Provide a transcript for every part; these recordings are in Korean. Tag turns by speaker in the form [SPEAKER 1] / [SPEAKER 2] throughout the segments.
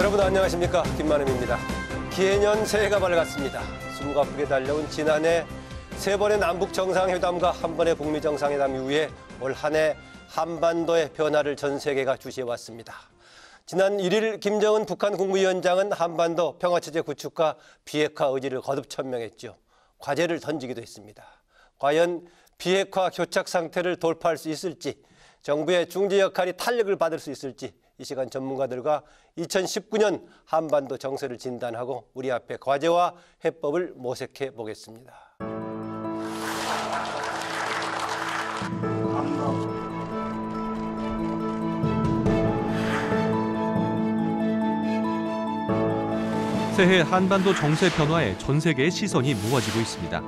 [SPEAKER 1] 여러분 안녕하십니까, 김만음입니다. 기해년 새해가 밝았습니다. 숨가 부게 달려온 지난해 세 번의 남북 정상회담과 한 번의 북미 정상회담 이후에 올 한 해 한반도의 변화를 전 세계가 주시해왔습니다. 지난 1일 김정은 북한 국무위원장은 한반도 평화체제 구축과 비핵화 의지를 거듭 천명했죠. 과제를 던지기도 했습니다. 과연 비핵화 교착 상태를 돌파할 수 있을지, 정부의 중재 역할이 탄력을 받을 수 있을지 이 시간 전문가들과 2019년 한반도 정세를 진단하고 우리 앞에 과제와 해법을 모색해 보겠습니다.
[SPEAKER 2] 새해 한반도 정세 변화에 전 세계의 시선이 모아지고 있습니다.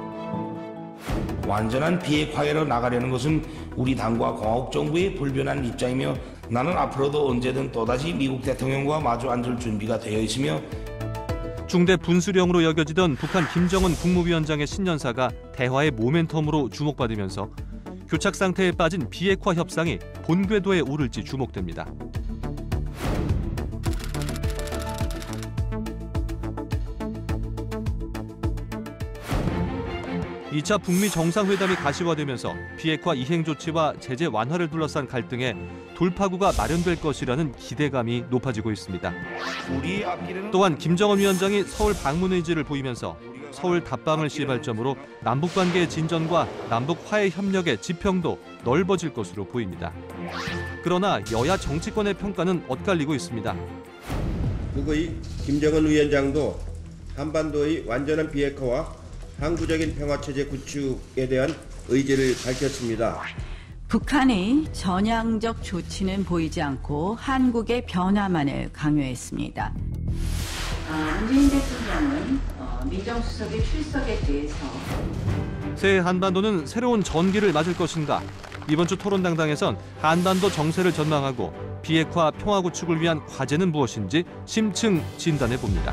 [SPEAKER 3] 완전한 비핵화로 나가려는 것은 우리 당과 공화국 정부의 불변한 입장이며 나는 앞으로도 언제든 또다시 미국 대통령과 마주 앉을 준비가 되어 있으며
[SPEAKER 2] 중대 분수령으로 여겨지던 북한 김정은 국무위원장의 신년사가 대화의 모멘텀으로 주목받으면서 교착 상태에 빠진 비핵화 협상이 본궤도에 오를지 주목됩니다. 2차 북미 정상회담이 가시화되면서 비핵화 이행 조치와 제재 완화를 둘러싼 갈등에 돌파구가 마련될 것이라는 기대감이 높아지고 있습니다. 또한 김정은 위원장이 서울 방문 의지를 보이면서 서울 답방을 시발점으로 남북관계의 진전과 남북 화해 협력의 지평도 넓어질 것으로 보입니다. 그러나 여야 정치권의 평가는 엇갈리고 있습니다.
[SPEAKER 4] 북의 김정은 위원장도 한반도의 완전한 비핵화와 항구적인 평화체제 구축에 대한 의지를 밝혔습니다.
[SPEAKER 5] 북한의 전향적 조치는 보이지 않고 한국의 변화만을 강요했습니다. 문재인 대통령은 민정수석의 출석에 대해서
[SPEAKER 2] 새해 한반도는 새로운 전기를 맞을 것인가? 이번 주 토론당당에선 한반도 정세를 전망하고 비핵화 평화 구축을 위한 과제는 무엇인지 심층 진단해 봅니다.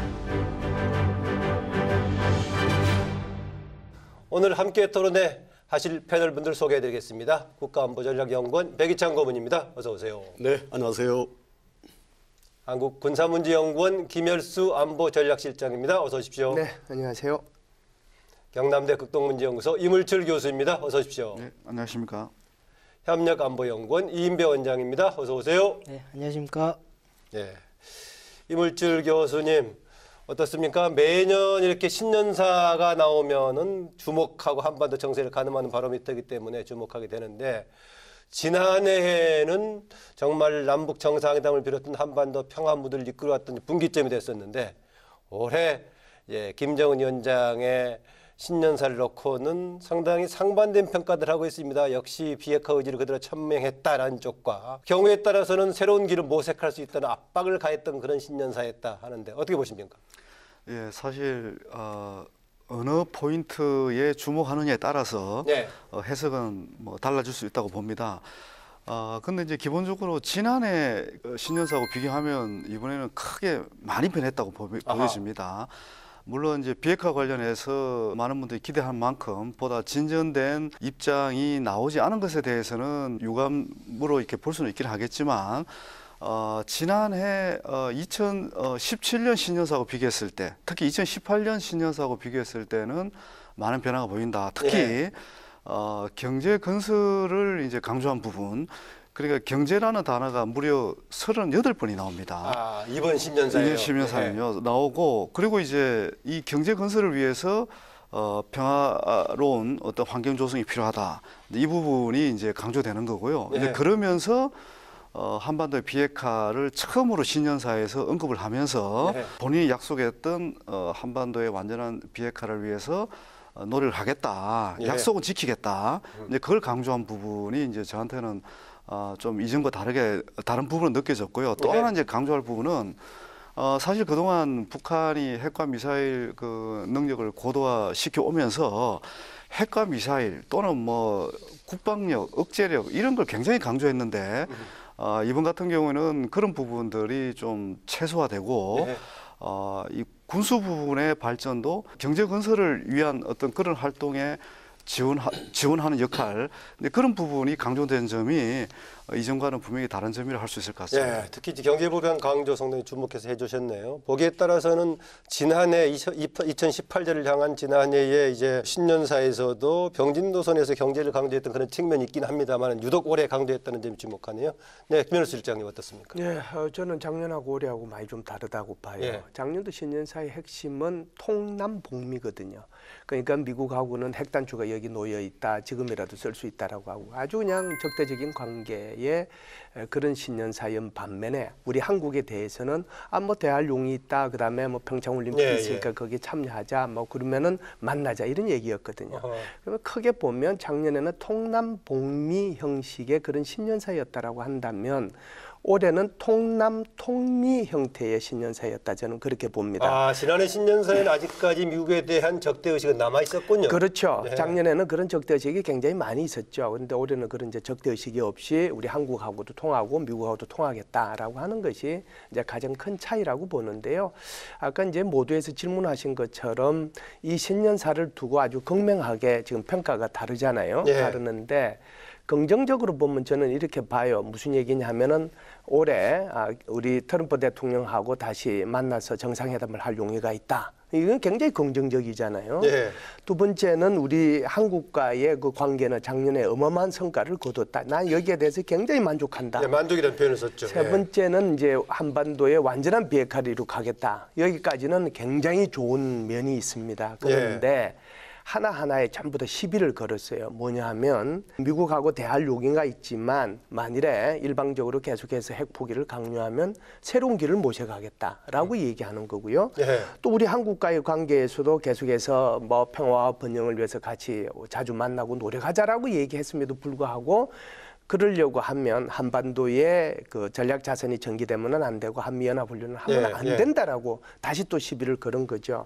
[SPEAKER 1] 오늘 함께 토론회 하실 패널분들 소개해드리겠습니다. 국가안보전략연구원 백이창 고문입니다. 어서 오세요.
[SPEAKER 6] 네, 안녕하세요.
[SPEAKER 1] 한국군사문제연구원 김열수 안보전략실장입니다. 어서 오십시오.
[SPEAKER 7] 네, 안녕하세요.
[SPEAKER 1] 경남대 극동문제연구소 이물철 교수입니다. 어서 오십시오.
[SPEAKER 7] 네, 안녕하십니까.
[SPEAKER 1] 협력안보연구원 이인배 원장입니다. 어서 오세요.
[SPEAKER 8] 네, 안녕하십니까.
[SPEAKER 1] 네, 이물철 교수님. 어떻습니까? 매년 이렇게 신년사가 나오면은 주목하고 한반도 정세를 가늠하는 바로미터이기 때문에 주목하게 되는데 지난해에는 정말 남북 정상회담을 비롯한 한반도 평화 무드를 이끌어왔던 분기점이 됐었는데 올해 김정은 위원장의 신년사를 놓고는 상당히 상반된 평가들 하고 있습니다. 역시 비핵화 의지를 그대로 천명했다라는 쪽과 경우에 따라서는 새로운 길을 모색할 수 있다는 압박을 가했던 그런 신년사였다 하는데 어떻게 보십니까?
[SPEAKER 7] 예, 사실 어느 포인트에 주목하느냐에 따라서 해석은 뭐 달라질 수 있다고 봅니다. 근데 이제 기본적으로 지난해 신년사하고 비교하면 이번에는 크게 많이 변했다고 보여집니다. 물론 이제 비핵화 관련해서 많은 분들이 기대한 만큼 보다 진전된 입장이 나오지 않은 것에 대해서는 유감으로 이렇게 볼 수는 있긴 하겠지만 지난해 2017년 신년사하고 비교했을 때, 특히 2018년 신년사하고 비교했을 때는 많은 변화가 보인다. 특히 경제 건설을 이제 강조한 부분. 그러니까 경제라는 단어가 무려 38번이 나옵니다.
[SPEAKER 1] 이번 신년사에요.
[SPEAKER 7] 이번 신년사는요. 나오고 그리고 이제 이 경제 건설을 위해서 평화로운 어떤 환경 조성이 필요하다. 이 부분이 이제 강조되는 거고요. 이제 그러면서 한반도의 비핵화를 처음으로 신년사에서 언급을 하면서 본인이 약속했던 한반도의 완전한 비핵화를 위해서 노력을 하겠다. 약속은 지키겠다. 이제 그걸 강조한 부분이 이제 저한테는 좀 이전과 다른 부분은 느껴졌고요. 또 하나 이제 강조할 부분은 사실 그동안 북한이 핵과 미사일 그 능력을 고도화 시켜 오면서 핵과 미사일 또는 뭐 국방력, 억제력 이런 걸 굉장히 강조했는데 이번 같은 경우에는 그런 부분들이 좀 최소화되고 이 군수 부분의 발전도 경제 건설을 위한 어떤 그런 활동에 지원하는 역할, 근데 그런 부분이 강조된 점이 이전과는 분명히 다른 점이라 할 수 있을 것 같습니다.
[SPEAKER 1] 예, 특히 경제부변 강조 상당히 주목해서 해주셨네요. 보기에 따라서는 지난해 2018년을 향한 지난해에 이제 신년사에서도 병진 노선에서 경제를 강조했던 그런 측면이 있긴 합니다만 유독 올해 강조했다는 점이 주목하네요. 네, 김현수 실장님 어떻습니까?
[SPEAKER 6] 네, 저는 작년하고 올해하고 많이 좀 다르다고 봐요.
[SPEAKER 1] 예.
[SPEAKER 6] 작년도 신년사의 핵심은 통남북미거든요. 그러니까 미국하고는 핵단추가 여기 놓여 있다, 지금이라도 쓸 수 있다라고 하고 아주 그냥 적대적인 관계의 그런 신년사연 반면에 우리 한국에 대해서는 뭐 대할 용이 있다, 그다음에 뭐 평창올림픽
[SPEAKER 1] 예,
[SPEAKER 6] 있으니까 거기에 참여하자, 뭐 그러면은 만나자 이런 얘기였거든요.
[SPEAKER 1] 어허.
[SPEAKER 6] 그러면 크게 보면 작년에는 통남북미 형식의 그런 신년사였다라고 한다면 올해는 통남통미 형태의 신년사였다, 저는 그렇게 봅니다.
[SPEAKER 1] 아, 지난해 신년사에는 아직까지 미국에 대한 적대의식은 남아있었군요.
[SPEAKER 6] 그렇죠.
[SPEAKER 1] 네.
[SPEAKER 6] 작년에는 그런 적대의식이 굉장히 많이 있었죠. 그런데 올해는 그런 이제 적대의식이 없이 우리 한국하고도 통하고 미국하고도 통하겠다라고 하는 것이 이제 가장 큰 차이라고 보는데요. 아까 이제 모두에서 질문하신 것처럼 이 신년사를 두고 아주 극명하게 지금 평가가 다르잖아요.
[SPEAKER 1] 네.
[SPEAKER 6] 다르는데 긍정적으로 보면 저는 이렇게 봐요. 무슨 얘기냐면은 올해 우리 트럼프 대통령하고 다시 만나서 정상회담을 할 용의가 있다. 이건 굉장히 긍정적이잖아요.
[SPEAKER 1] 네.
[SPEAKER 6] 두 번째는 우리 한국과의 그 관계는 작년에 어마어마한 성과를 거뒀다. 난 여기에 대해서 굉장히 만족한다.
[SPEAKER 1] 네, 만족이라는 표현을 썼죠.
[SPEAKER 6] 세 번째는 이제 한반도의 완전한 비핵화를 이룩하겠다. 여기까지는 굉장히 좋은 면이 있습니다. 그런데 하나하나에 전부 다 시비를 걸었어요. 뭐냐 하면 미국하고 대할 용의가 있지만 만일에 일방적으로 계속해서 핵 포기를 강요하면 새로운 길을 모셔가겠다라고 얘기하는 거고요.
[SPEAKER 1] 네.
[SPEAKER 6] 또 우리 한국과의 관계에서도 계속해서 뭐 평화와 번영을 위해서 같이 자주 만나고 노력하자라고 얘기했음에도 불구하고 그러려고 하면 한반도의 그 전략 자산이 전개되면은 안 되고 한미연합훈련을 하면 안 된다라고 다시 또 시비를 걸은 거죠.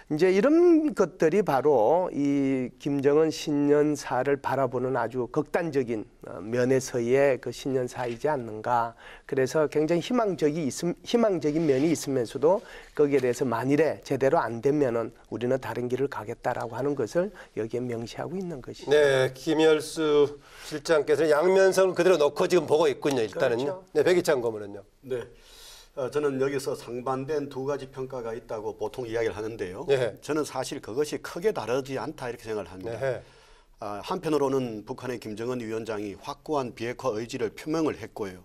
[SPEAKER 6] 이제 이런 것들이 바로 이 김정은 신년사를 바라보는 아주 극단적인 면에서의 그 신년사이지 않는가. 그래서 굉장히 희망적인 면이 있으면서도 거기에 대해서 만일에 제대로 안 되면은 우리는 다른 길을 가겠다라고 하는 것을 여기에 명시하고 있는 것이죠.
[SPEAKER 1] 네, 김열수 실장께서 양면성을 그대로 놓고 지금 보고 있군요. 일단은요.
[SPEAKER 6] 그렇죠.
[SPEAKER 1] 네, 백이찬 고문은요.
[SPEAKER 8] 네, 저는 여기서 상반된 두 가지 평가가 있다고 보통 이야기를 하는데요.
[SPEAKER 1] 네.
[SPEAKER 8] 저는 사실 그것이 크게 다르지 않다 이렇게 생각을 합니다.
[SPEAKER 1] 네.
[SPEAKER 8] 한편으로는 북한의 김정은 위원장이 확고한 비핵화 의지를 표명을 했고요.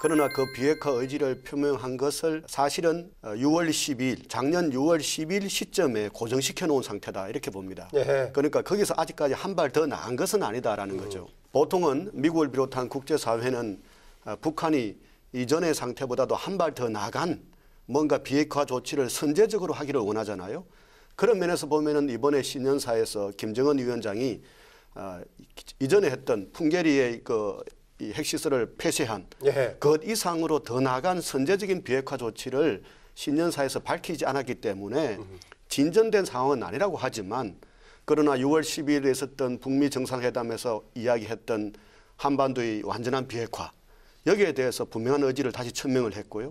[SPEAKER 8] 그러나 그 비핵화 의지를 표명한 것을 사실은 6월 12일, 작년 6월 12일 시점에 고정시켜 놓은 상태다 이렇게 봅니다.
[SPEAKER 1] 네.
[SPEAKER 8] 그러니까 거기서 아직까지 한 발 더 나은 것은 아니다라는 거죠. 보통은 미국을 비롯한 국제사회는 북한이 이전의 상태보다도 한 발 더 나간 뭔가 비핵화 조치를 선제적으로 하기를 원하잖아요. 그런 면에서 보면은 이번에 신년사에서 김정은 위원장이 이전에 했던 풍계리의 이 핵시설을 폐쇄한 그 이상으로 더 나간 선제적인 비핵화 조치를 신년사에서 밝히지 않았기 때문에 진전된 상황은 아니라고 하지만 그러나 6월 12일에 있었던 북미 정상회담에서 이야기했던 한반도의 완전한 비핵화 여기에 대해서 분명한 의지를 다시 천명을 했고요.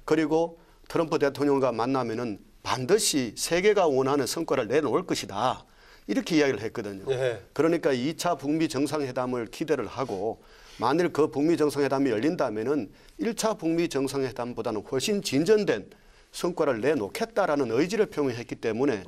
[SPEAKER 8] 그리고 트럼프 대통령과 만나면은 반드시 세계가 원하는 성과를 내놓을 것이다. 이렇게 이야기를 했거든요. 그러니까 2차 북미 정상회담을 기대를 하고 만일 그 북미 정상회담이 열린다면은 1차 북미 정상회담보다는 훨씬 진전된 성과를 내놓겠다라는 의지를 표명했기 때문에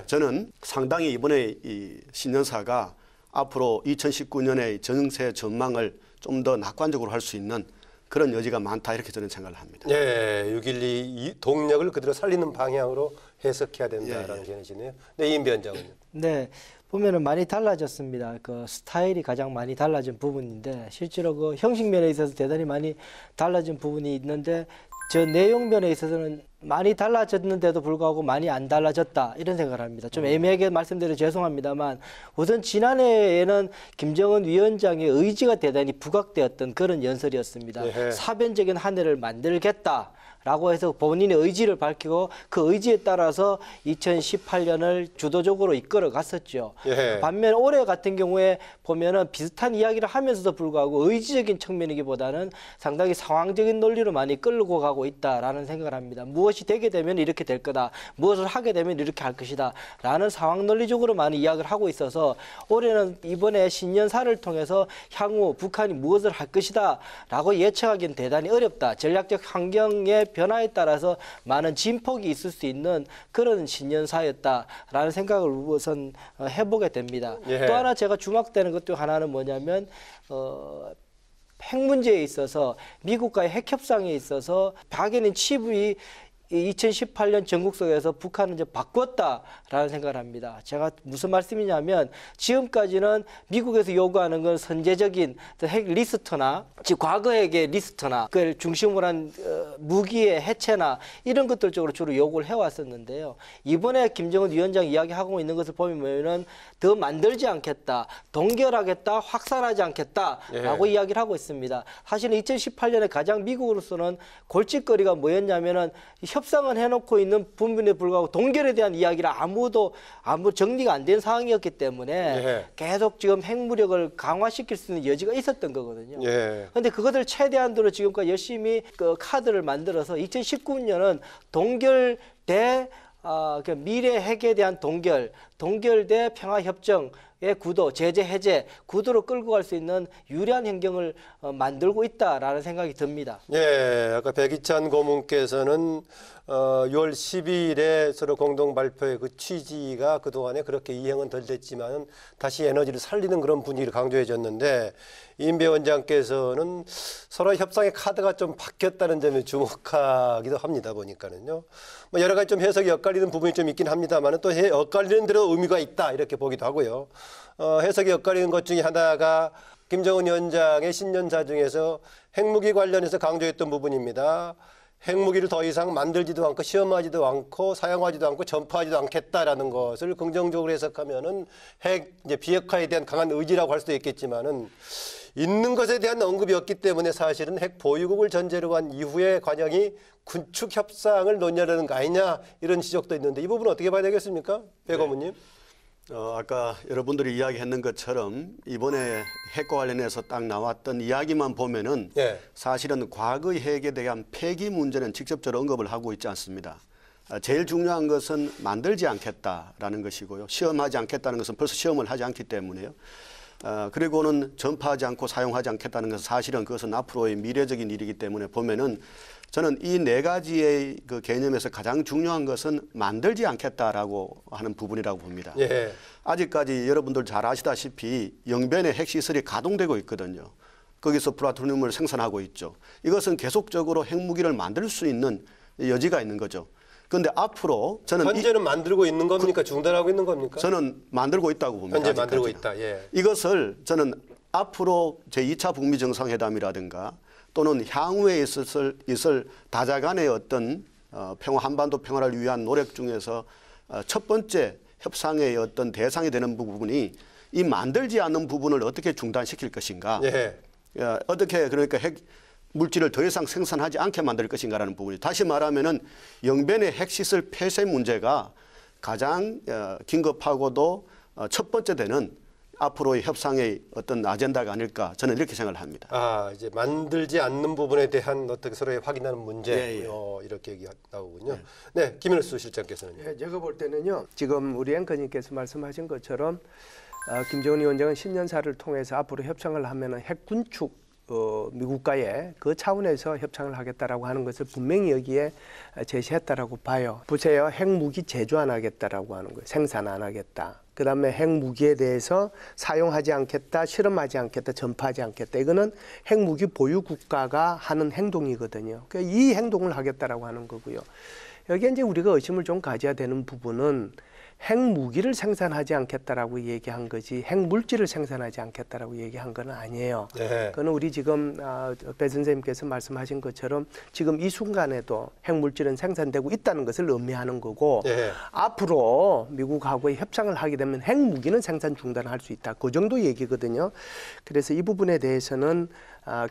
[SPEAKER 8] 저는 상당히 이번에 이 신년사가 앞으로 2019년의 정세 전망을 좀 더 낙관적으로 할 수 있는 그런 여지가 많다 이렇게 저는 생각을 합니다.
[SPEAKER 1] 네, 6.12 동력을 그대로 살리는 방향으로 해석해야 된다라는 견해지네요. 네, 임 위원장은요.
[SPEAKER 9] 네, 보면은 많이 달라졌습니다. 그 스타일이 가장 많이 달라진 부분인데 실제로 그 형식 면에 있어서 대단히 많이 달라진 부분이 있는데 저 내용 면에 있어서는 많이 달라졌는데도 불구하고 많이 안 달라졌다 이런 생각을 합니다. 좀 애매하게 말씀드려 죄송합니다만 우선 지난해에는 김정은 위원장의 의지가 대단히 부각되었던 그런 연설이었습니다. 사변적인 한 해를 만들겠다. 라고 해서 본인의 의지를 밝히고 그 의지에 따라서 2018년을 주도적으로 이끌어 갔었죠.
[SPEAKER 1] 예.
[SPEAKER 9] 반면 올해 같은 경우에 보면은 비슷한 이야기를 하면서도 불구하고 의지적인 측면이기보다는 상당히 상황적인 논리로 많이 끌고 가고 있다라는 생각을 합니다. 무엇이 되게 되면 이렇게 될 거다. 무엇을 하게 되면 이렇게 할 것이다. 라는 상황 논리적으로 많이 이야기를 하고 있어서 올해는 이번에 신년사를 통해서 향후 북한이 무엇을 할 것이다 라고 예측하기는 대단히 어렵다. 전략적 환경의 변화에 따라서 많은 진폭이 있을 수 있는 그런 신년사였다라는 생각을 우선 해보게 됩니다.
[SPEAKER 1] 예.
[SPEAKER 9] 또 하나 제가 주목되는 것 중 하나는 뭐냐면 핵 문제에 있어서 미국과의 핵 협상에 있어서 박연인 치부이 2018년 전국석에서 북한은 이제 바꿨다라는 생각을 합니다. 제가 무슨 말씀이냐면 지금까지는 미국에서 요구하는 건 선제적인 핵 리스트나 즉 과거 핵의 리스트나 그걸 중심으로 한 무기의 해체나 이런 것들 쪽으로 주로 요구를 해왔었는데요. 이번에 김정은 위원장이 이야기하고 있는 것을 보면은 더 만들지 않겠다, 동결하겠다, 확산하지 않겠다라고 이야기를 하고 있습니다. 사실은 2018년에 가장 미국으로서는 골칫거리가 뭐였냐면은 협상은 해놓고 있는 부분에 불구하고 동결에 대한 이야기를 아무 정리가 안 된 상황이었기 때문에 계속 지금 핵무력을 강화시킬 수 있는 여지가 있었던 거거든요. 그런데 그것을 최대한도로 지금까지 열심히 그 카드를 만들어서 2019년은 동결대 그 미래 핵에 대한 동결대 평화협정의 구도, 제재 해제 구도로 끌고 갈 수 있는 유리한 환경을 만들고 있다라는 생각이 듭니다.
[SPEAKER 1] 예, 아까 백이찬 고문께서는 6월 12일에 서로 공동 발표의 그 취지가 그동안에 그렇게 이행은 덜 됐지만 다시 에너지를 살리는 그런 분위기를 강조해 줬는데 임배 원장께서는 서로 협상의 카드가 좀 바뀌었다는 점에 주목하기도 합니다. 보니까는요. 뭐 여러 가지 좀 해석이 엇갈리는 부분이 좀 있긴 합니다만 또 엇갈리는 대로 의미가 있다 이렇게 보기도 하고요. 해석이 엇갈리는 것 중에 하나가 김정은 위원장의 신년사 중에서 핵무기 관련해서 강조했던 부분입니다. 핵무기를 더 이상 만들지도 않고 시험하지도 않고 사용하지도 않고 전파하지도 않겠다라는 것을 긍정적으로 해석하면은 이제 비핵화에 대한 강한 의지라고 할 수도 있겠지만은 있는 것에 대한 언급이 없기 때문에 사실은 핵 보유국을 전제로 한 이후의 과정이 군축 협상을 논의하려는 거 아니냐 이런 지적도 있는데 이 부분은 어떻게 봐야 되겠습니까? 배 고문님.
[SPEAKER 8] 아까 여러분들이 이야기했는 것처럼 이번에 핵과 관련해서 딱 나왔던 이야기만 보면은 사실은 과거의 핵에 대한 폐기 문제는 직접적으로 언급을 하고 있지 않습니다. 제일 중요한 것은 만들지 않겠다라는 것이고요. 시험하지 않겠다는 것은 벌써 시험을 하지 않기 때문에요. 그리고는 전파하지 않고 사용하지 않겠다는 것은 사실은 그것은 앞으로의 미래적인 일이기 때문에 보면은 저는 이 네 가지의 그 개념에서 가장 중요한 것은 만들지 않겠다라고 하는 부분이라고 봅니다. 아직까지 여러분들 잘 아시다시피 영변의 핵시설이 가동되고 있거든요. 거기서 플루토늄을 생산하고 있죠. 이것은 계속적으로 핵무기를 만들 수 있는 여지가 있는 거죠. 그런데 앞으로 저는
[SPEAKER 1] 현재는 만들고 있는 겁니까? 중단하고 있는 겁니까?
[SPEAKER 8] 저는 만들고 있다고 봅니다.
[SPEAKER 1] 현재
[SPEAKER 8] 아직까지는.
[SPEAKER 1] 만들고 있다.
[SPEAKER 8] 이것을 저는 앞으로 제2차 북미 정상회담이라든가 또는 향후에 있을 다자 간의 어떤 한반도 평화를 위한 노력 중에서 첫 번째 협상의 어떤 대상이 되는 부분이 이 만들지 않는 부분을 어떻게 중단시킬 것인가. 어떻게 그러니까 핵 물질을 더 이상 생산하지 않게 만들 것인가라는 부분이 다시 말하면은 영변의 핵시설 폐쇄 문제가 가장 긴급하고도 첫 번째 되는 앞으로의 협상의 어떤 아젠다가 아닐까 저는 이렇게 생각을 합니다.
[SPEAKER 1] 이제 만들지 않는 부분에 대한 어떻게 서로의 확인하는 문제 이렇게 얘기 나오군요. 네, 김일수 실장께서는요.
[SPEAKER 6] 제가 볼 때는요. 지금 우리 앵커님께서 말씀하신 것처럼 김정은 위원장은 신년사를 통해서 앞으로 협상을 하면은 핵 군축 미국과의 그 차원에서 협상을 하겠다라고 하는 것을 분명히 여기에 제시했다라고 봐요. 보세요. 핵무기 제조 안 하겠다라고 하는 거예요. 생산 안 하겠다. 그다음에 핵무기에 대해서 사용하지 않겠다, 실험하지 않겠다, 전파하지 않겠다. 이거는 핵무기 보유 국가가 하는 행동이거든요. 그러니까 이 행동을 하겠다라고 하는 거고요. 여기에 이제 우리가 의심을 좀 가져야 되는 부분은 핵무기를 생산하지 않겠다라고 얘기한 거지 핵물질을 생산하지 않겠다라고 얘기한 건 아니에요.
[SPEAKER 1] 네.
[SPEAKER 6] 그거는 우리 지금 배 선생님께서 말씀하신 것처럼 지금 이 순간에도 핵물질은 생산되고 있다는 것을 의미하는 거고
[SPEAKER 1] 네.
[SPEAKER 6] 앞으로 미국하고의 협상을 하게 되면 핵무기는 생산 중단할 수 있다. 그 정도 얘기거든요. 그래서 이 부분에 대해서는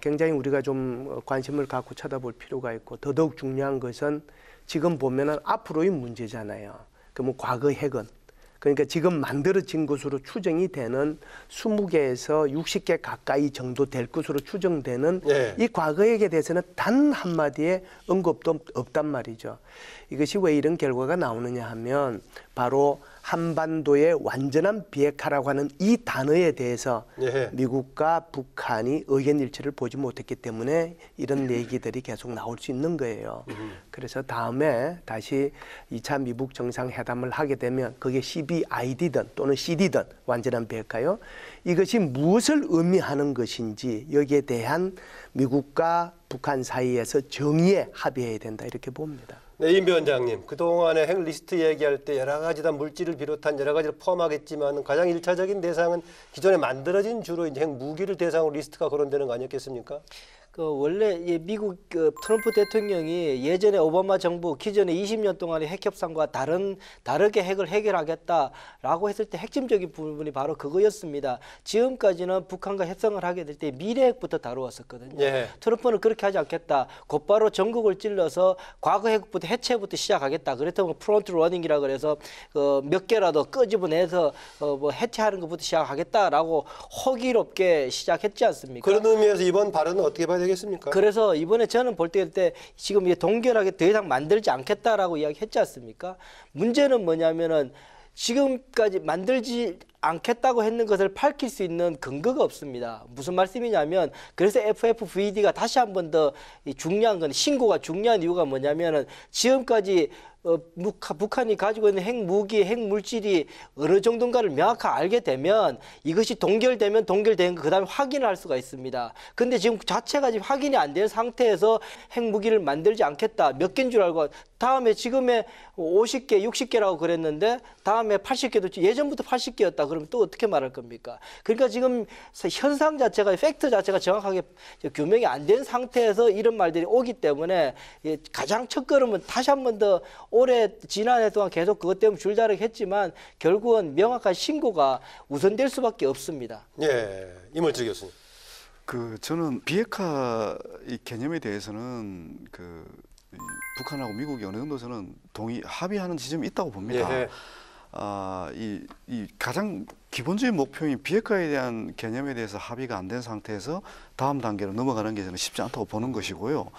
[SPEAKER 6] 굉장히 우리가 좀 관심을 갖고 쳐다볼 필요가 있고 더더욱 중요한 것은 지금 보면은 앞으로의 문제잖아요. 그러면 과거 핵은 그러니까 지금 만들어진 것으로 추정이 되는 20개에서 60개 가까이 정도 될 것으로 추정되는
[SPEAKER 1] 네.
[SPEAKER 6] 이 과거 핵에 대해서는 단 한마디의 언급도 없단 말이죠. 이것이 왜 이런 결과가 나오느냐 하면 바로 한반도의 완전한 비핵화라고 하는 이 단어에 대해서
[SPEAKER 1] 예.
[SPEAKER 6] 미국과 북한이 의견 일치를 보지 못했기 때문에 이런 얘기들이 계속 나올 수 있는 거예요. 그래서 다음에 다시 2차 미북 정상회담을 하게 되면 그게 CBID든 또는 CD든 완전한 비핵화요. 이것이 무엇을 의미하는 것인지 여기에 대한 미국과 북한 사이에서 정의에 합의해야 된다 이렇게 봅니다.
[SPEAKER 1] 네, 임 위원장님, 그동안에 핵 리스트 얘기할 때 여러 가지 다 물질을 비롯한 여러 가지를 포함하겠지만 가장 일차적인 대상은 기존에 만들어진 주로 이제 핵 무기를 대상으로 리스트가 거론되는 거 아니었겠습니까?
[SPEAKER 9] 원래 미국 트럼프 대통령이 예전에 오바마 정부 기존에 20년 동안의 핵 협상과 다르게 핵을 해결하겠다라고 했을 때 핵심적인 부분이 바로 그거였습니다. 지금까지는 북한과 협상을 하게 될 때 미래 핵부터 다루었었거든요.
[SPEAKER 1] 예.
[SPEAKER 9] 트럼프는 그렇게 하지 않겠다. 곧바로 전국을 찔러서 과거 핵부터 해체부터 시작하겠다. 그랬더니 프론트 러닝이라 그래서 몇 개라도 끄집어내서 뭐 해체하는 것부터 시작하겠다라고 호기롭게 시작했지 않습니까?
[SPEAKER 1] 그런 의미에서 이번 발언은 어떻게 봐야 되겠습니까?
[SPEAKER 9] 그래서 이번에 저는 볼 때 지금 이게 동결하게 더 이상 만들지 않겠다라고 이야기했지 않습니까? 문제는 뭐냐면은 지금까지 만들지 않겠다고 했는 것을 밝힐 수 있는 근거가 없습니다. 무슨 말씀이냐면 그래서 FFVD가 다시 한 번 더 중요한 건 신고가 중요한 이유가 뭐냐면은 지금까지 북한이 가지고 있는 핵무기, 핵물질이 어느 정도인가를 명확하게 알게 되면 이것이 동결되면 동결된 거 그다음에 확인을 할 수가 있습니다. 근데 지금 자체가 지금 확인이 안 된 상태에서 핵무기를 만들지 않겠다. 몇 개인 줄 알고 다음에 지금의 50개, 60개라고 그랬는데 다음에 80개도 예전부터 80개였다. 그러면 또 어떻게 말할 겁니까? 그러니까 지금 현상 자체가 팩트 자체가 정확하게 규명이 안 된 상태에서 이런 말들이 오기 때문에 가장 첫걸음은 다시 한 번 더 올해 지난해 동안 계속 그것 때문에 줄다리기 했지만 결국은 명확한 신고가 우선될 수밖에 없습니다.
[SPEAKER 1] 예, 이물질 교수님.
[SPEAKER 7] 저는 비핵화 이 개념에 대해서는 이 북한하고 미국이 어느 정도 저는 합의하는 지점이 있다고 봅니다.
[SPEAKER 1] 예.
[SPEAKER 7] 이 가장 기본적인 목표인 비핵화에 대한 개념에 대해서 합의가 안 된 상태에서 다음 단계로 넘어가는 게 저는 쉽지 않다고 보는 것이고요.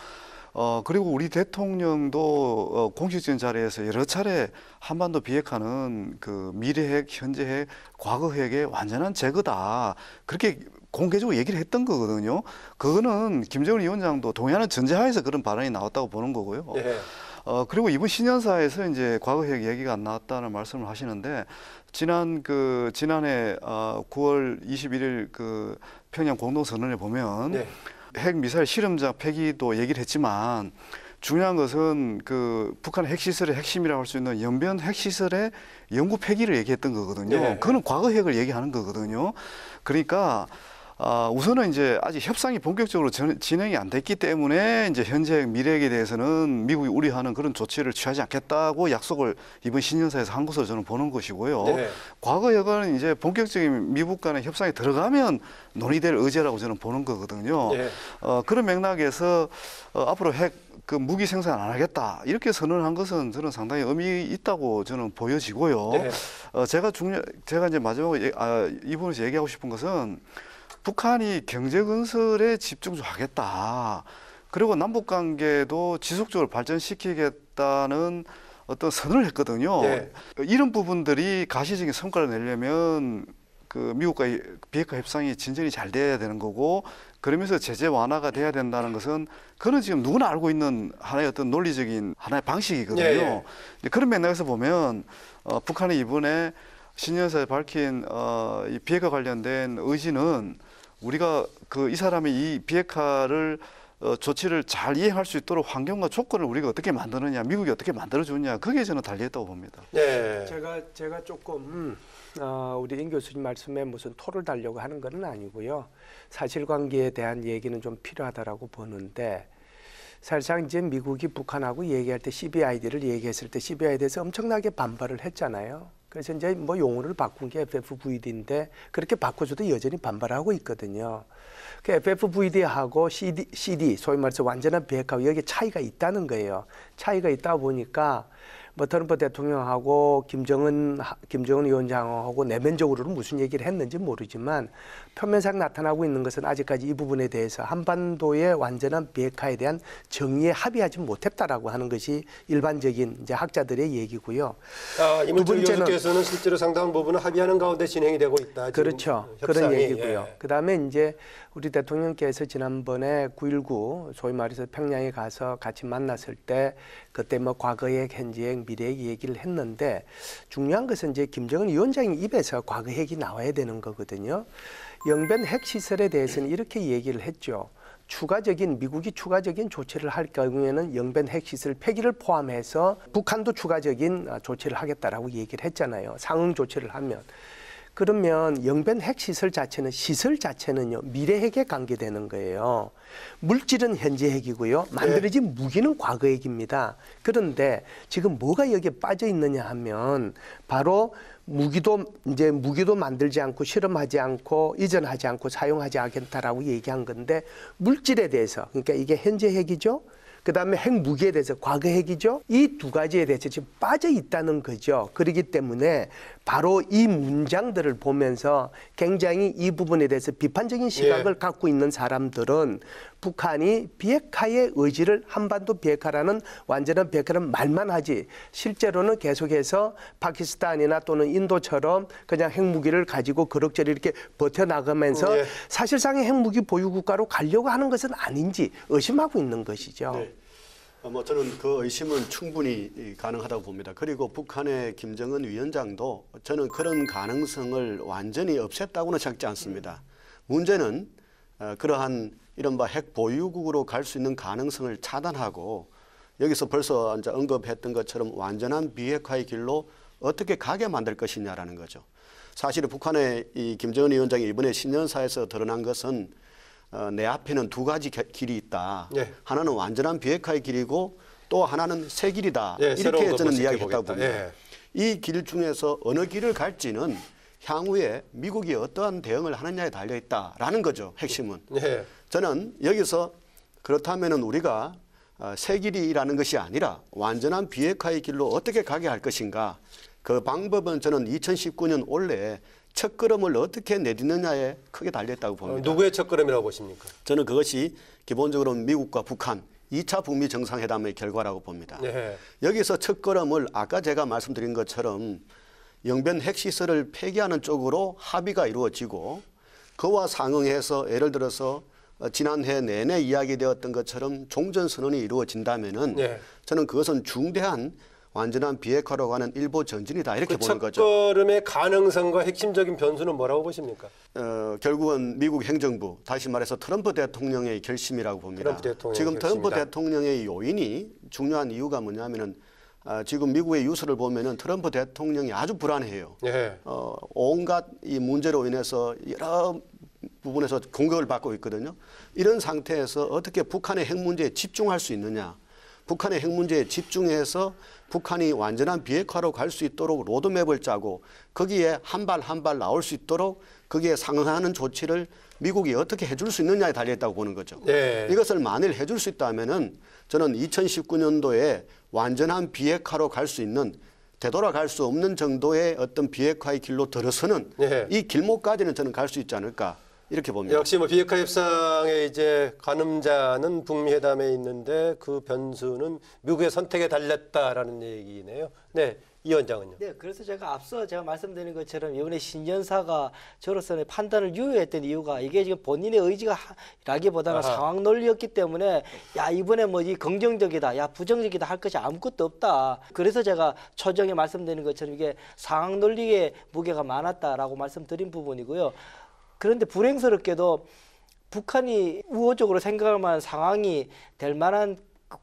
[SPEAKER 7] 그리고 우리 대통령도 공식적인 자리에서 여러 차례 한반도 비핵화는 미래 핵, 현재 핵, 과거 핵의 완전한 제거다. 그렇게 공개적으로 얘기를 했던 거거든요. 그거는 김정은 위원장도 동의하는 전제하에서 그런 발언이 나왔다고 보는 거고요.
[SPEAKER 1] 예.
[SPEAKER 7] 그리고 이번 신년사에서 이제 과거 핵 얘기가 안 나왔다는 말씀을 하시는데 지난해 9월 21일 평양 공동선언에 보면
[SPEAKER 1] 네.
[SPEAKER 7] 핵 미사일 실험장 폐기도 얘기를 했지만 중요한 것은 북한 핵시설의 핵심이라고 할 수 있는 연변 핵시설의 영구 폐기를 얘기했던 거거든요.
[SPEAKER 1] 네.
[SPEAKER 7] 그거는 과거 핵을 얘기하는 거거든요. 그러니까 우선은 이제 아직 협상이 본격적으로 진행이 안 됐기 때문에 이제 현재 핵, 미래 핵에 대해서는 미국이 우려하는 그런 조치를 취하지 않겠다고 약속을 이번 신년사에서 한 것으로 저는 보는 것이고요.
[SPEAKER 1] 네.
[SPEAKER 7] 과거 핵은 이제 본격적인 미국 간의 협상에 들어가면 논의될 의제라고 저는 보는 거거든요.
[SPEAKER 1] 네.
[SPEAKER 7] 그런 맥락에서 앞으로 핵 무기 생산 안 하겠다 이렇게 선언한 것은 저는 상당히 의미 있다고 저는 보여지고요.
[SPEAKER 1] 네.
[SPEAKER 7] 제가 이제 마지막으로 이 부분에서 얘기하고 싶은 것은 북한이 경제 건설에 집중 좀 하겠다. 그리고 남북 관계도 지속적으로 발전시키겠다는 어떤 선언을 했거든요.
[SPEAKER 1] 네.
[SPEAKER 7] 이런 부분들이 가시적인 성과를 내려면 미국과의 비핵화 협상이 진전이 잘 돼야 되는 거고 그러면서 제재 완화가 돼야 된다는 것은 그는 지금 누구나 알고 있는 하나의 어떤 논리적인 하나의 방식이거든요.
[SPEAKER 1] 예.
[SPEAKER 7] 그런 맥락에서 보면 북한이 이번에 신년사에 밝힌 이 비핵화 관련된 의지는 우리가 이 사람이 이 비핵화를 조치를 잘 이행할 수 있도록 환경과 조건을 우리가 어떻게 만드느냐, 미국이 어떻게 만들어주느냐, 거기에 저는 달려있다고 봅니다.
[SPEAKER 1] 네.
[SPEAKER 6] 제가 조금 우리 임 교수님 말씀에 무슨 토를 달려고 하는 건 아니고요. 사실관계에 대한 얘기는 좀 필요하다라고 보는데, 사실상 이제 미국이 북한하고 얘기할 때 CBID를 얘기했을 때 CBID에서 엄청나게 반발을 했잖아요. 그래서 이제 뭐 용어를 바꾼 게 FFVD인데 그렇게 바꿔줘도 여전히 반발하고 있거든요. 그 FFVD하고 CD, 소위 말해서 완전한 비핵화, 여기 차이가 있다는 거예요. 차이가 있다 보니까 뭐 트럼프 대통령하고 김정은 위원장하고 내면적으로는 무슨 얘기를 했는지 모르지만 표면상 나타나고 있는 것은 아직까지 이 부분에 대해서 한반도의 완전한 비핵화에 대한 정의에 합의하지 못했다라고 하는 것이 일반적인 이제 학자들의 얘기고요.
[SPEAKER 1] 이문철 교수께서는 실제로 상당한 부분은 합의하는 가운데 진행이 되고 있다.
[SPEAKER 6] 그렇죠. 그런 얘기고요. 예. 그다음에 이제 우리 대통령께서 지난번에 9.19 소위 말해서 평양에 가서 같이 만났을 때 그때 뭐 과거핵, 현재핵, 미래핵 얘기를 했는데 중요한 것은 이제 김정은 위원장의 입에서 과거핵이 나와야 되는 거거든요. 영변 핵시설에 대해서는 이렇게 얘기를 했죠. 미국이 추가적인 조치를 할 경우에는 영변 핵시설 폐기를 포함해서 북한도 추가적인 조치를 하겠다라고 얘기를 했잖아요. 상응 조치를 하면. 그러면 영변 핵시설 자체는요, 미래 핵에 관계되는 거예요. 물질은 현재 핵이고요. 만들어진 무기는 과거 핵입니다. 그런데 지금 뭐가 여기에 빠져 있느냐 하면 바로 무기도 만들지 않고 실험하지 않고 이전하지 않고 사용하지 않겠다라고 얘기한 건데 물질에 대해서 그러니까 이게 현재 핵이죠. 그다음에 핵무기에 대해서 과거 핵이죠. 이 두 가지에 대해서 지금 빠져 있다는 거죠. 그렇기 때문에 바로 이 문장들을 보면서 굉장히 이 부분에 대해서 비판적인 시각을 갖고 있는 사람들은 북한이 비핵화의 의지를 한반도 비핵화라는 완전한 비핵화는 말만 하지 실제로는 계속해서 파키스탄이나 또는 인도처럼 그냥 핵무기를 가지고 그럭저럭 이렇게 버텨나가면서 사실상의 핵무기 보유국가로 가려고 하는 것은 아닌지 의심하고 있는 것이죠.
[SPEAKER 8] 네. 저는 그 의심은 충분히 가능하다고 봅니다. 그리고 북한의 김정은 위원장도 저는 그런 가능성을 완전히 없앴다고는 생각지 않습니다. 문제는 그러한 이른바 핵 보유국으로 갈 수 있는 가능성을 차단하고 여기서 벌써 이제 언급했던 것처럼 완전한 비핵화의 길로 어떻게 가게 만들 것이냐라는 거죠. 사실 북한의 이 김정은 위원장이 이번에 신년사에서 드러난 것은 내 앞에는 두 가지 길이 있다. 하나는 완전한 비핵화의 길이고 또 하나는 새 길이다. 이렇게 저는 이야기했다고 봅니다. 이 길 중에서 어느 길을 갈지는 향후에 미국이 어떠한 대응을 하느냐에 달려 있다라는 거죠. 핵심은. 저는 여기서 그렇다면은 우리가 새 길이라는 것이 아니라 완전한 비핵화의 길로 어떻게 가게 할 것인가. 그 방법은 저는 2019년 올해 첫걸음을 어떻게 내딛느냐에 크게 달려있다고 봅니다.
[SPEAKER 1] 누구의 첫걸음이라고 보십니까?
[SPEAKER 8] 저는 그것이 기본적으로 미국과 북한 2차 북미 정상회담의 결과라고 봅니다. 여기서 첫걸음을 아까 제가 말씀드린 것처럼 영변 핵시설을 폐기하는 쪽으로 합의가 이루어지고 그와 상응해서 예를 들어서 지난해 내내 이야기되었던 것처럼 종전선언이 이루어진다면은 저는 그것은 중대한 완전한 비핵화로 가는 일보 전진이다 이렇게 보는 거죠.
[SPEAKER 1] 첫걸음의 가능성과 핵심적인 변수는 뭐라고 보십니까?
[SPEAKER 8] 결국은 미국 행정부, 다시 말해서 트럼프 대통령의 결심이라고 봅니다. 지금 트럼프 대통령의 요인이 중요한 이유가 뭐냐면은 지금 미국의 뉴스를 보면은 트럼프 대통령이 아주 불안해요. 온갖 이 문제로 인해서 여러 부분에서 공격을 받고 있거든요. 이런 상태에서 어떻게 북한의 핵 문제에 집중할 수 있느냐. 북한의 핵 문제에 집중해서 북한이 완전한 비핵화로 갈 수 있도록 로드맵을 짜고 거기에 한 발 한 발 나올 수 있도록 거기에 상응하는 조치를 미국이 어떻게 해줄 수 있느냐에 달려있다고 보는 거죠. 이것을 만일 해줄 수 있다면은 저는 2019년도에 완전한 비핵화로 갈 수 있는 되돌아갈 수 없는 정도의 어떤 비핵화의 길로 들어서는 이 길목까지는 저는 갈 수 있지 않을까. 이렇게 봅니다.
[SPEAKER 1] 역시 뭐 비핵화 협상의 이제 가늠자는 북미 회담에 있는데 그 변수는 미국의 선택에 달렸다라는 얘기네요. 네, 이 위원장은요.
[SPEAKER 9] 네, 그래서 제가 앞서 제가 말씀드린 것처럼 이번에 신년사가 저로서의 판단을 유효했던 이유가 이게 지금 본인의 의지가라기보다는 상황 논리였기 때문에 야 이번에 뭐 이 긍정적이다, 야 부정적이다 할 것이 아무것도 없다. 그래서 제가 초정에 말씀드린 것처럼 이게 상황 논리에 무게가 많았다라고 말씀드린 부분이고요. 그런데 불행스럽게도 북한이 우호적으로 생각할 만한 상황이 될 만한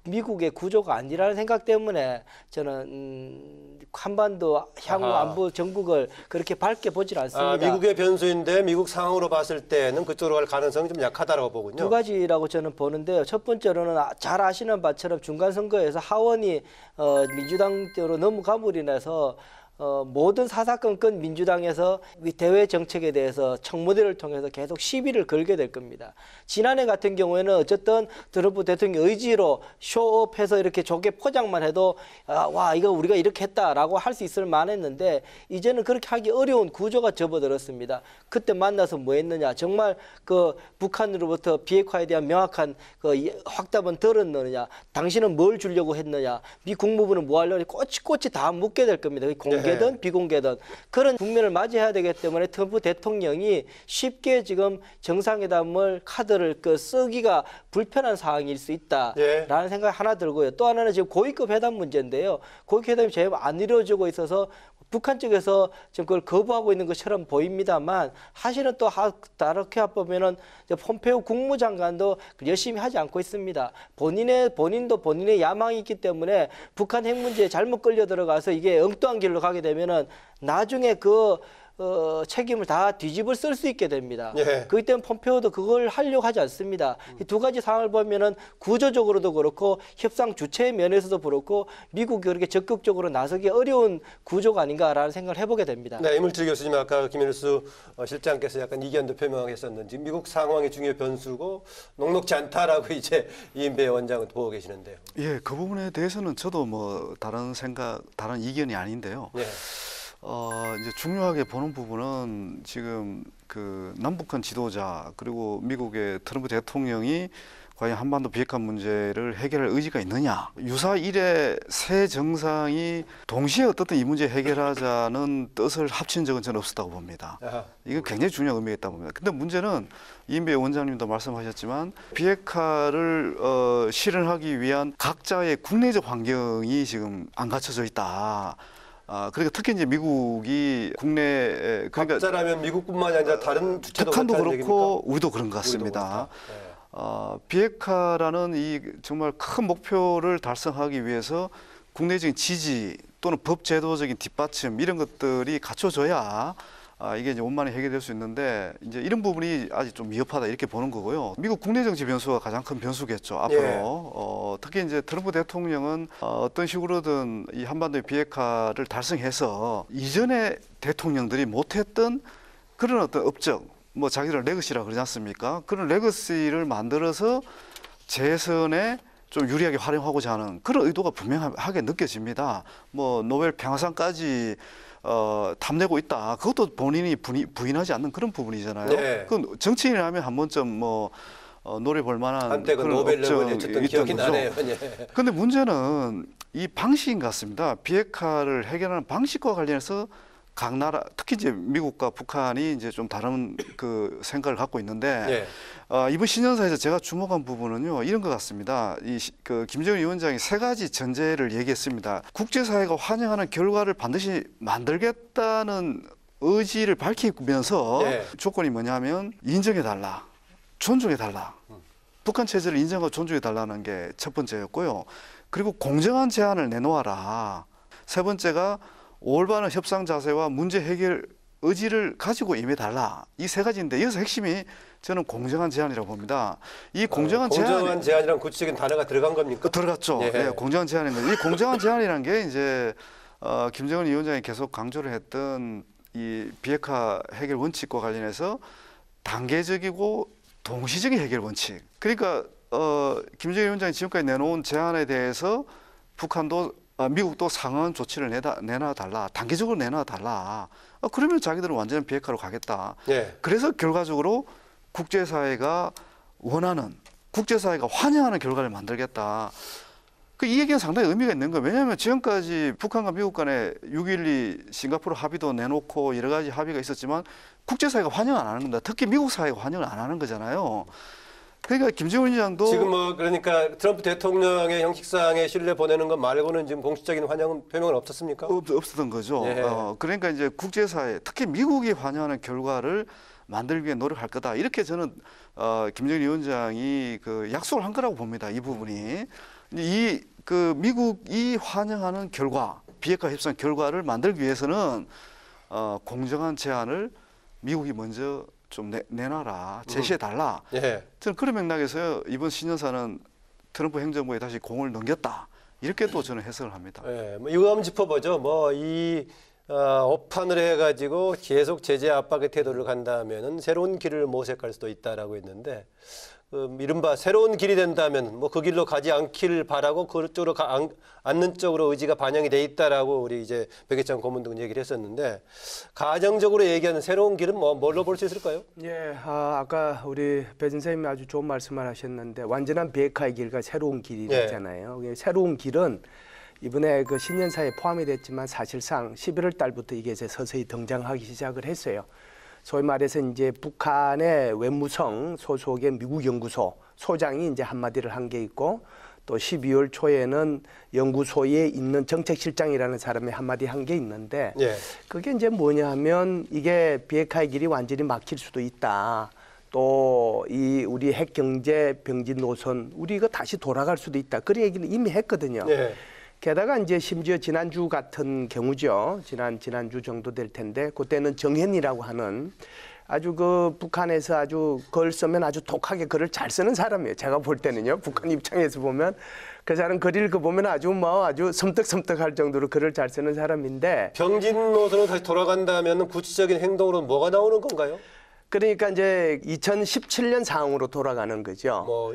[SPEAKER 9] 미국의 구조가 아니라는 생각 때문에 저는 한반도 향후 안보 전국을 그렇게 밝게 보질 않습니다.
[SPEAKER 1] 미국의 변수인데 미국 상황으로 봤을 때는 그쪽으로 갈 가능성이 좀 약하다라고 보군요.
[SPEAKER 9] 두 가지라고 저는 보는데요. 첫 번째로는 잘 아시는 바처럼 중간 선거에서 하원이 민주당으로 넘어감으로 인해서 모든 사사건건 민주당에서 대외 정책에 대해서 청문회를 통해서 계속 시비를 걸게 될 겁니다. 지난해 같은 경우에는 어쨌든 트럼프 대통령 의지로 쇼업해서 이렇게 좋게 포장만 해도 와 이거 우리가 이렇게 했다라고 할 수 있을 만했는데 이제는 그렇게 하기 어려운 구조가 접어들었습니다. 그때 만나서 뭐 했느냐? 정말 그 북한으로부터 비핵화에 대한 명확한 그 확답은 들었느냐? 당신은 뭘 주려고 했느냐? 미 국무부는 뭐 하려고 꼬치꼬치 다 묻게 될 겁니다. 공개든 비공개든 그런 국면을 맞이해야 되기 때문에 트럼프 대통령이 쉽게 지금 정상회담을 카드를 쓰기가 불편한 상황일 수 있다라는 생각이 하나 들고요. 또 하나는 지금 고위급 회담 문제인데요. 고위급 회담이 제일 안 이루어지고 있어서 북한 쪽에서 지금 그걸 거부하고 있는 것처럼 보입니다만 사실은 또 다르게 보면은 폼페이오 국무장관도 열심히 하지 않고 있습니다. 본인도 본인의 야망이 있기 때문에 북한 핵 문제에 잘못 끌려 들어가서 이게 엉뚱한 길로 가게 되면은 나중에 책임을 다 뒤집어 쓸 수 있게 됩니다. 그렇기 때문에 폼페이오도 그걸 하려고 하지 않습니다. 이 두 가지 상황을 보면은 구조적으로도 그렇고 협상 주체 면에서도 그렇고 미국이 그렇게 적극적으로 나서기 어려운 구조가 아닌가라는 생각을 해보게 됩니다.
[SPEAKER 1] 네, 이물질 교수님 아까 김일수 실장께서 약간 이견도 표명하셨는지 미국 상황이 중요 변수고 녹록지 않다라고 이제 이인배 원장은 보고 계시는데요.
[SPEAKER 7] 예, 그 부분에 대해서는 저도 뭐 다른 이견이 아닌데요. 이제 중요하게 보는 부분은 지금 그 남북한 지도자 그리고 미국의 트럼프 대통령이 과연 한반도 비핵화 문제를 해결할 의지가 있느냐. 유사 일의 새 정상이 동시에 어떻든 이 문제 해결하자는 뜻을 합친 적은 저는 없었다고 봅니다. 이건 굉장히 중요한 의미가 있다고 봅니다. 근데 문제는 이인배 원장님도 말씀하셨지만 비핵화를 실현하기 위한 각자의 국내적 환경이 지금 안 갖춰져 있다. 그러니까 특히 이제 미국이 국내
[SPEAKER 1] 각자라면 미국뿐만이 아니라 다른 주체도
[SPEAKER 7] 북한도 그렇고
[SPEAKER 1] 얘기입니까?
[SPEAKER 7] 우리도 그런 것 같습니다. 비핵화라는 이 정말 큰 목표를 달성하기 위해서 국내적인 지지 또는 법 제도적인 뒷받침 이런 것들이 갖춰져야 이게 이제 원만히 해결될 수 있는데 이제 이런 부분이 아직 좀 미흡하다 이렇게 보는 거고요. 미국 국내 정치 변수가 가장 큰 변수겠죠. 앞으로 특히 이제 트럼프 대통령은 어떤 식으로든 이 한반도의 비핵화를 달성해서 이전에 대통령들이 못했던 그런 어떤 업적, 뭐 자기들 레거시라 그러지 않습니까? 그런 레거시를 만들어서 재선에 좀 유리하게 활용하고자 하는 그런 의도가 분명하게 느껴집니다. 뭐 노벨 평화상까지 탐내고 있다. 그것도 본인이 부인하지 않는 그런 부분이잖아요. 그 정치인이라면 한 번쯤 뭐 노래 볼 만한
[SPEAKER 1] 한때 그 노벨을 내쳤던 기억이 나네요.
[SPEAKER 7] 그런데 문제는 이 방식인 것 같습니다. 비핵화를 해결하는 방식과 관련해서 각 나라, 특히 이제 미국과 북한이 이제 좀 다른 그 생각을 갖고 있는데 이번 신년사에서 제가 주목한 부분은요 이런 것 같습니다. 그 김정은 위원장이 세 가지 전제를 얘기했습니다. 국제사회가 환영하는 결과를 반드시 만들겠다는 의지를 밝히면서 조건이 뭐냐면 인정해달라, 존중해달라. 북한 체제를 인정하고 존중해달라는 게 첫 번째였고요. 그리고 공정한 제안을 내놓아라. 세 번째가 올바른 협상 자세와 문제 해결 의지를 가지고 임해달라. 이 세 가지인데 여기서 핵심이 저는 공정한 제안이라고 봅니다. 이 공정한
[SPEAKER 1] 제안이란 구체적인 단어가 들어간 겁니까?
[SPEAKER 7] 들어갔죠. 공정한 제안인 거죠. 이 공정한 제안이라는 게 이제 김정은 위원장이 계속 강조를 했던 이 비핵화 해결 원칙과 관련해서 단계적이고 동시적인 해결 원칙. 그러니까 김정은 위원장이 지금까지 내놓은 제안에 대해서 미국도 상응한 조치를 내놔달라. 단계적으로 내놔달라. 그러면 자기들은 완전한 비핵화로 가겠다. 그래서 결과적으로 국제사회가 원하는, 국제사회가 환영하는 결과를 만들겠다. 이 얘기는 상당히 의미가 있는 거예요. 왜냐하면 지금까지 북한과 미국 간에 6.12 싱가포르 합의도 내놓고 여러 가지 합의가 있었지만 국제사회가 환영 안 하는 겁니다. 특히 미국 사회가 환영을 안 하는 거잖아요. 그러니까 김정은 위원장도
[SPEAKER 1] 지금 뭐 그러니까 트럼프 대통령의 형식상의 신뢰 보내는 것 말고는 지금 공식적인 환영 표명은 없었습니까?
[SPEAKER 7] 없었던 거죠.
[SPEAKER 1] 예.
[SPEAKER 7] 그러니까 이제 국제사회, 특히 미국이 환영하는 결과를 만들기 위해 노력할 거다. 이렇게 저는 김정은 위원장이 그 약속을 한 거라고 봅니다. 이 부분이 이 그 미국이 환영하는 결과, 비핵화 협상 결과를 만들기 위해서는 공정한 제안을 미국이 먼저 좀 내놔라, 제시해달라.
[SPEAKER 1] 예.
[SPEAKER 7] 저는 그런 맥락에서 이번 신년사는 트럼프 행정부에 다시 공을 넘겼다. 이렇게 또 저는 해석을 합니다.
[SPEAKER 1] 예, 뭐 이거 한번 짚어보죠. 뭐 이 오판을 해가지고 계속 제재 압박의 태도를 간다면은 새로운 길을 모색할 수도 있다라고 했는데, 이른바 새로운 길이 된다면 뭐 그 길로 가지 않기를 바라고 그쪽으로 않는 쪽으로 의지가 반영이 돼 있다라고 우리 이제 백혜창 고문등 얘기를 했었는데, 가정적으로 얘기하는 새로운 길은 뭘로 볼 수 있을까요?
[SPEAKER 6] 예, 아까 우리 배 선생님이 아주 좋은 말씀을 하셨는데 완전한 비핵화의 길과 새로운 길이잖아요. 새로운 길은 이번에 그 신년사에 포함이 됐지만 사실상 11월 달부터 이게 이제 서서히 등장하기 시작을 했어요. 소위 말해서 이제 북한의 외무성 소속의 미국 연구소 소장이 이제 한마디를 한 게 있고, 또 12월 초에는 연구소에 있는 정책실장이라는 사람이 한마디 한 게 있는데,
[SPEAKER 1] 예.
[SPEAKER 6] 그게 이제 뭐냐 하면 이게 비핵화의 길이 완전히 막힐 수도 있다. 또 이 우리 핵 경제 병진 노선 우리 이거 다시 돌아갈 수도 있다. 그런 얘기는 이미 했거든요.
[SPEAKER 1] 예.
[SPEAKER 6] 게다가 이제 심지어 지난주 같은 경우죠. 지난주 정도 될 텐데, 그때는 정현이라고 하는 아주 그 북한에서 아주 글 쓰면 아주 독하게 글을 잘 쓰는 사람이에요. 제가 볼 때는요. 북한 입장에서 보면 그 사람 글 읽어보면 아주 섬뜩섬뜩할 정도로 글을 잘 쓰는 사람인데,
[SPEAKER 1] 병진 노선으로 다시 돌아간다면 구체적인 행동으로 뭐가 나오는 건가요?
[SPEAKER 6] 그러니까 이제 2017년 상황으로 돌아가는 거죠.
[SPEAKER 1] 뭐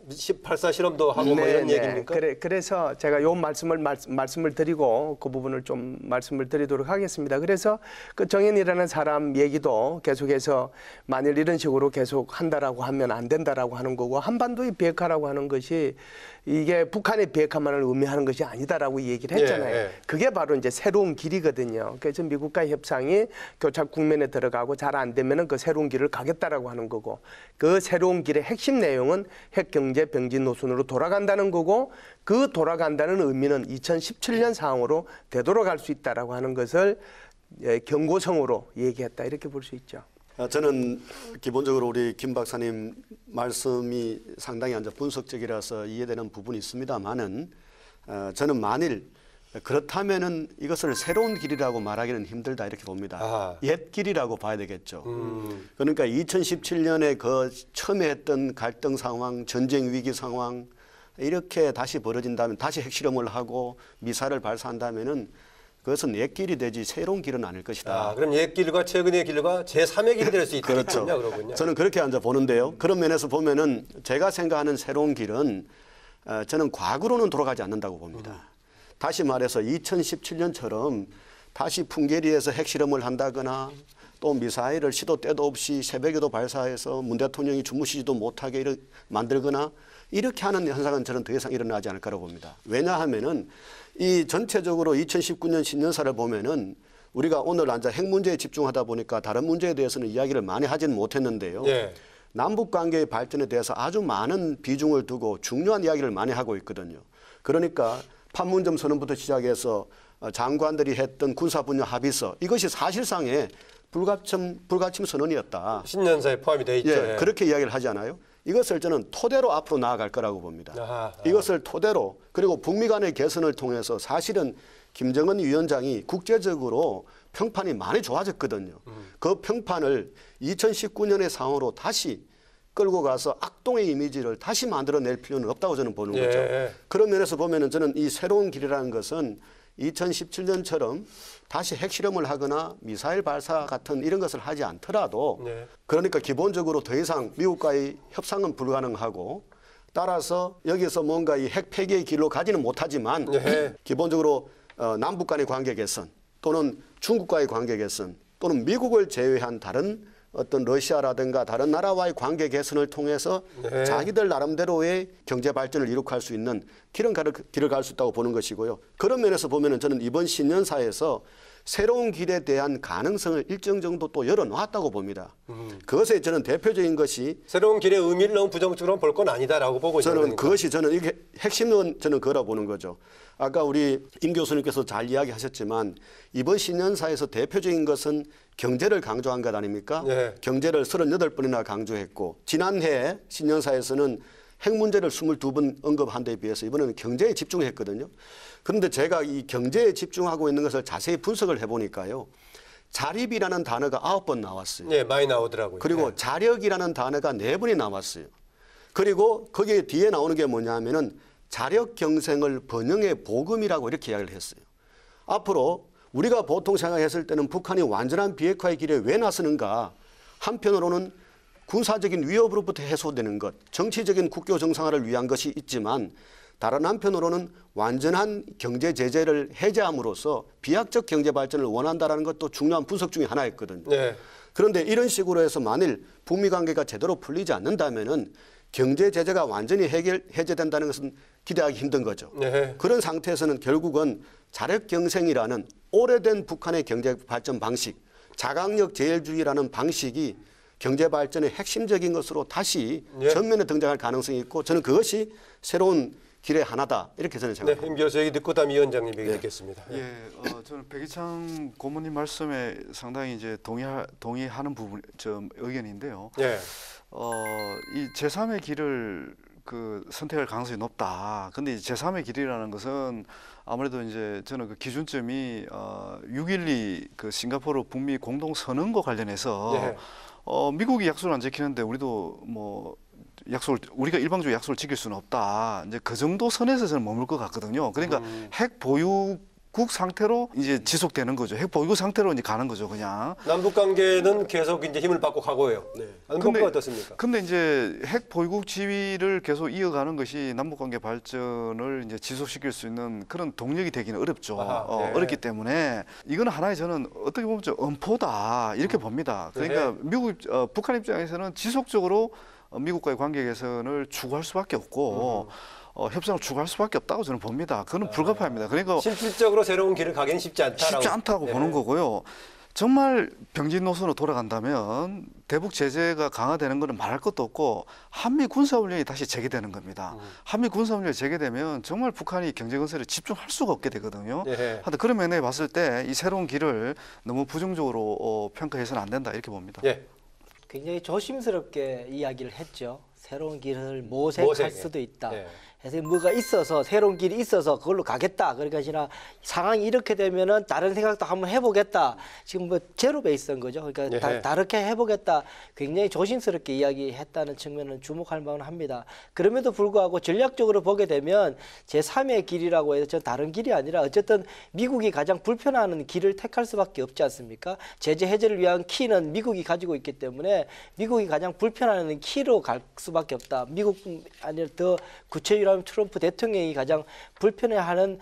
[SPEAKER 1] 18사 실험도 하고 뭐 이런 얘기입니까?
[SPEAKER 6] 그래서 제가 요 말씀을 드리고 그 부분을 좀 말씀을 드리도록 하겠습니다. 그래서 그 정현이라는 사람 얘기도 계속해서 만일 이런 식으로 계속 한다라고 하면 안 된다라고 하는 거고, 한반도의 비핵화라고 하는 것이 이게 북한의 비핵화만을 의미하는 것이 아니다라고 얘기를 했잖아요.
[SPEAKER 1] 예.
[SPEAKER 6] 그게 바로 이제 새로운 길이거든요. 그래서 미국과의 협상이 교착 국면에 들어가고 잘 안 되면은 그 새로운 길을 가겠다라고 하는 거고, 그 새로운 길의 핵심 내용은 핵 경제 병진 노선으로 돌아간다는 거고, 그 돌아간다는 의미는 2017년 상황으로 되돌아갈 수 있다라고 하는 것을 경고성으로 얘기했다, 이렇게 볼 수 있죠.
[SPEAKER 8] 저는 기본적으로 우리 김 박사님 말씀이 상당히 이제 분석적이라서 이해되는 부분이 있습니다만은, 저는 만일 그렇다면은 이것을 새로운 길이라고 말하기는 힘들다, 이렇게 봅니다. 옛 길이라고 봐야 되겠죠. 그러니까 2017년에 그 처음에 했던 갈등 상황, 전쟁 위기 상황 이렇게 다시 벌어진다면, 다시 핵실험을 하고 미사일을 발사한다면은 그것은 옛 길이 되지 새로운 길은 아닐 것이다.
[SPEAKER 1] 그럼 옛 길과 최근의 길과 제3의 길이 될 수 있다.
[SPEAKER 8] 그렇죠.
[SPEAKER 1] 그러군요.
[SPEAKER 8] 저는 그렇게 앉아 보는데요. 그런 면에서 보면은 제가 생각하는 새로운 길은 저는 과거로는 돌아가지 않는다고 봅니다. 다시 말해서 2017년처럼 다시 풍계리에서 핵실험을 한다거나 또 미사일을 시도 때도 없이 새벽에도 발사해서 문 대통령이 주무시지도 못하게 만들거나 이렇게 하는 현상은 저는 더 이상 일어나지 않을 거라고 봅니다. 왜냐하면은 이 전체적으로 2019년 신년사를 보면은 우리가 오늘 앉아 핵 문제에 집중하다 보니까 다른 문제에 대해서는 이야기를 많이 하지는 못했는데요.
[SPEAKER 1] 예.
[SPEAKER 8] 남북 관계의 발전에 대해서 아주 많은 비중을 두고 중요한 이야기를 많이 하고 있거든요. 그러니까 판문점 선언부터 시작해서 장관들이 했던 군사분야 합의서, 이것이 사실상의 불가침 선언이었다.
[SPEAKER 1] 신년사에 포함이 돼 있죠.
[SPEAKER 8] 예, 그렇게 이야기를 하지 않아요? 이것을 저는 토대로 앞으로 나아갈 거라고 봅니다. 이것을 토대로, 그리고 북미 간의 개선을 통해서 사실은 김정은 위원장이 국제적으로 평판이 많이 좋아졌거든요. 그 평판을 2019년의 상황으로 다시 끌고 가서 악동의 이미지를 다시 만들어낼 필요는 없다고 저는 보는 거죠. 그런 면에서 보면은 저는 이 새로운 길이라는 것은 2017년처럼 다시 핵실험을 하거나 미사일 발사 같은 이런 것을 하지 않더라도, 그러니까 기본적으로 더 이상 미국과의 협상은 불가능하고, 따라서 여기서 뭔가 이 핵 폐기의 길로 가지는 못하지만 기본적으로 남북 간의 관계 개선 또는 중국과의 관계 개선 또는 미국을 제외한 다른 어떤 러시아라든가 다른 나라와의 관계 개선을 통해서 자기들 나름대로의 경제 발전을 이룩할 수 있는 길을 갈 수 있다고 보는 것이고요. 그런 면에서 보면은 저는 이번 신년사에서 새로운 길에 대한 가능성을 일정 정도 또 열어놓았다고 봅니다. 그것에 저는 대표적인 것이
[SPEAKER 1] 새로운 길의 의미를 너무 부정적으로 볼 건 아니다라고 보고 있는
[SPEAKER 8] 저는
[SPEAKER 1] 거니까.
[SPEAKER 8] 그것이 저는 이게 핵심은 저는 그거라 보는 거죠. 아까 우리 임 교수님께서 잘 이야기하셨지만 이번 신년사에서 대표적인 것은 경제를 강조한 것 아닙니까?
[SPEAKER 1] 네.
[SPEAKER 8] 경제를 38번이나 강조했고 지난해 신년사에서는 핵 문제를 22번 언급한 데 비해서 이번에는 경제에 집중했거든요. 그런데 제가 이 경제에 집중하고 있는 것을 자세히 분석을 해보니까요. 자립이라는 단어가 9번 나왔어요.
[SPEAKER 1] 네, 많이 나오더라고요.
[SPEAKER 8] 그리고
[SPEAKER 1] 네.
[SPEAKER 8] 자력이라는 단어가 4번이 나왔어요. 그리고 거기에 뒤에 나오는 게 뭐냐면은 자력 경생을 번영의 복음이라고 이렇게 이야기를 했어요. 앞으로 우리가 보통 생각했을 때는 북한이 완전한 비핵화의 길에 왜 나서는가? 한편으로는 군사적인 위협으로부터 해소되는 것, 정치적인 국교 정상화를 위한 것이 있지만 다른 한편으로는 완전한 경제 제재를 해제함으로써 비약적 경제 발전을 원한다는 것도 중요한 분석 중에 하나였거든요.
[SPEAKER 1] 네.
[SPEAKER 8] 그런데 이런 식으로 해서 만일 북미 관계가 제대로 풀리지 않는다면은 경제 제재가 완전히 해제된다는 것은 기대하기 힘든 거죠.
[SPEAKER 1] 네.
[SPEAKER 8] 그런 상태에서는 결국은 자력 경생이라는 오래된 북한의 경제 발전 방식, 자강력 제일주의라는 방식이 경제 발전의 핵심적인 것으로 다시
[SPEAKER 1] 예.
[SPEAKER 8] 전면에 등장할 가능성이 있고 저는 그것이 새로운 길의 하나다 이렇게 저는
[SPEAKER 1] 네,
[SPEAKER 8] 생각합니다.
[SPEAKER 1] 임 교수 얘기 듣고 다음 위원장님 얘기 듣겠습니다.
[SPEAKER 7] 예, 저는 백이창 고문님 말씀에 상당히 이제 동의하는 부분, 의견인데요.
[SPEAKER 1] 네.
[SPEAKER 7] 이 제3의 길을 선택할 가능성이 높다. 근데 이 제3의 길이라는 것은 아무래도 이제 저는 그 기준점이 6.12 그 싱가포르 북미 공동 선언과 관련해서
[SPEAKER 1] 네.
[SPEAKER 7] 미국이 약속을 안 지키는데 우리도 우리가 일방적으로 약속을 지킬 수는 없다. 이제 그 정도 선에서 저는 머물 것 같거든요. 그러니까 핵 보유국 상태로 이제 지속되는 거죠. 핵 보유국 상태로 이제 가는 거죠, 그냥.
[SPEAKER 1] 남북 관계는 계속 이제 힘을 받고 가고요.
[SPEAKER 8] 네.
[SPEAKER 1] 근데 어떻습니까?
[SPEAKER 7] 근데 이제 핵 보유국 지위를 계속 이어가는 것이 남북 관계 발전을 이제 지속시킬 수 있는 그런 동력이 되기는 어렵죠.
[SPEAKER 1] 네.
[SPEAKER 7] 어렵기 때문에 이거는 하나의 저는 어떻게 보면 좀 엄포다 이렇게 봅니다. 그러니까 북한 입장에서는 지속적으로 미국과의 관계 개선을 추구할 수밖에 없고 협상을 추구할 수밖에 없다고 저는 봅니다. 그건 불가피합니다. 그러니까
[SPEAKER 1] 실질적으로 새로운 길을 가기는 쉽지 않다고 네.
[SPEAKER 7] 보는 거고요. 정말 병진 노선으로 돌아간다면 대북 제재가 강화되는 것은 말할 것도 없고 한미 군사훈련이 다시 재개되는 겁니다. 한미 군사훈련이 재개되면 정말 북한이 경제 건설에 집중할 수가 없게 되거든요.
[SPEAKER 1] 네.
[SPEAKER 7] 하여튼 그런 면에 봤을 때 이 새로운 길을 너무 부정적으로 평가해서는 안 된다 이렇게 봅니다.
[SPEAKER 1] 예.
[SPEAKER 9] 굉장히 조심스럽게 이야기를 했죠. 새로운 길을 모색할 수도 있다.
[SPEAKER 1] 네.
[SPEAKER 9] 그래서 뭐가 있어서 새로운 길이 있어서 그걸로 가겠다. 그러니까 상황이 이렇게 되면은 다른 생각도 한번 해보겠다. 지금 뭐 제로 베이스인 거죠. 그러니까
[SPEAKER 1] 네.
[SPEAKER 9] 다르게 해보겠다. 굉장히 조심스럽게 이야기했다는 측면은 주목할 만은 합니다. 그럼에도 불구하고 전략적으로 보게 되면 제3의 길이라고 해서 저 다른 길이 아니라 어쨌든 미국이 가장 불편해하는 길을 택할 수밖에 없지 않습니까? 제재 해제를 위한 키는 미국이 가지고 있기 때문에 미국이 가장 불편해하는 키로 갈 수밖에 없다. 미국뿐 아니라 더 구체적으로 트럼프 대통령이 가장 불편해하는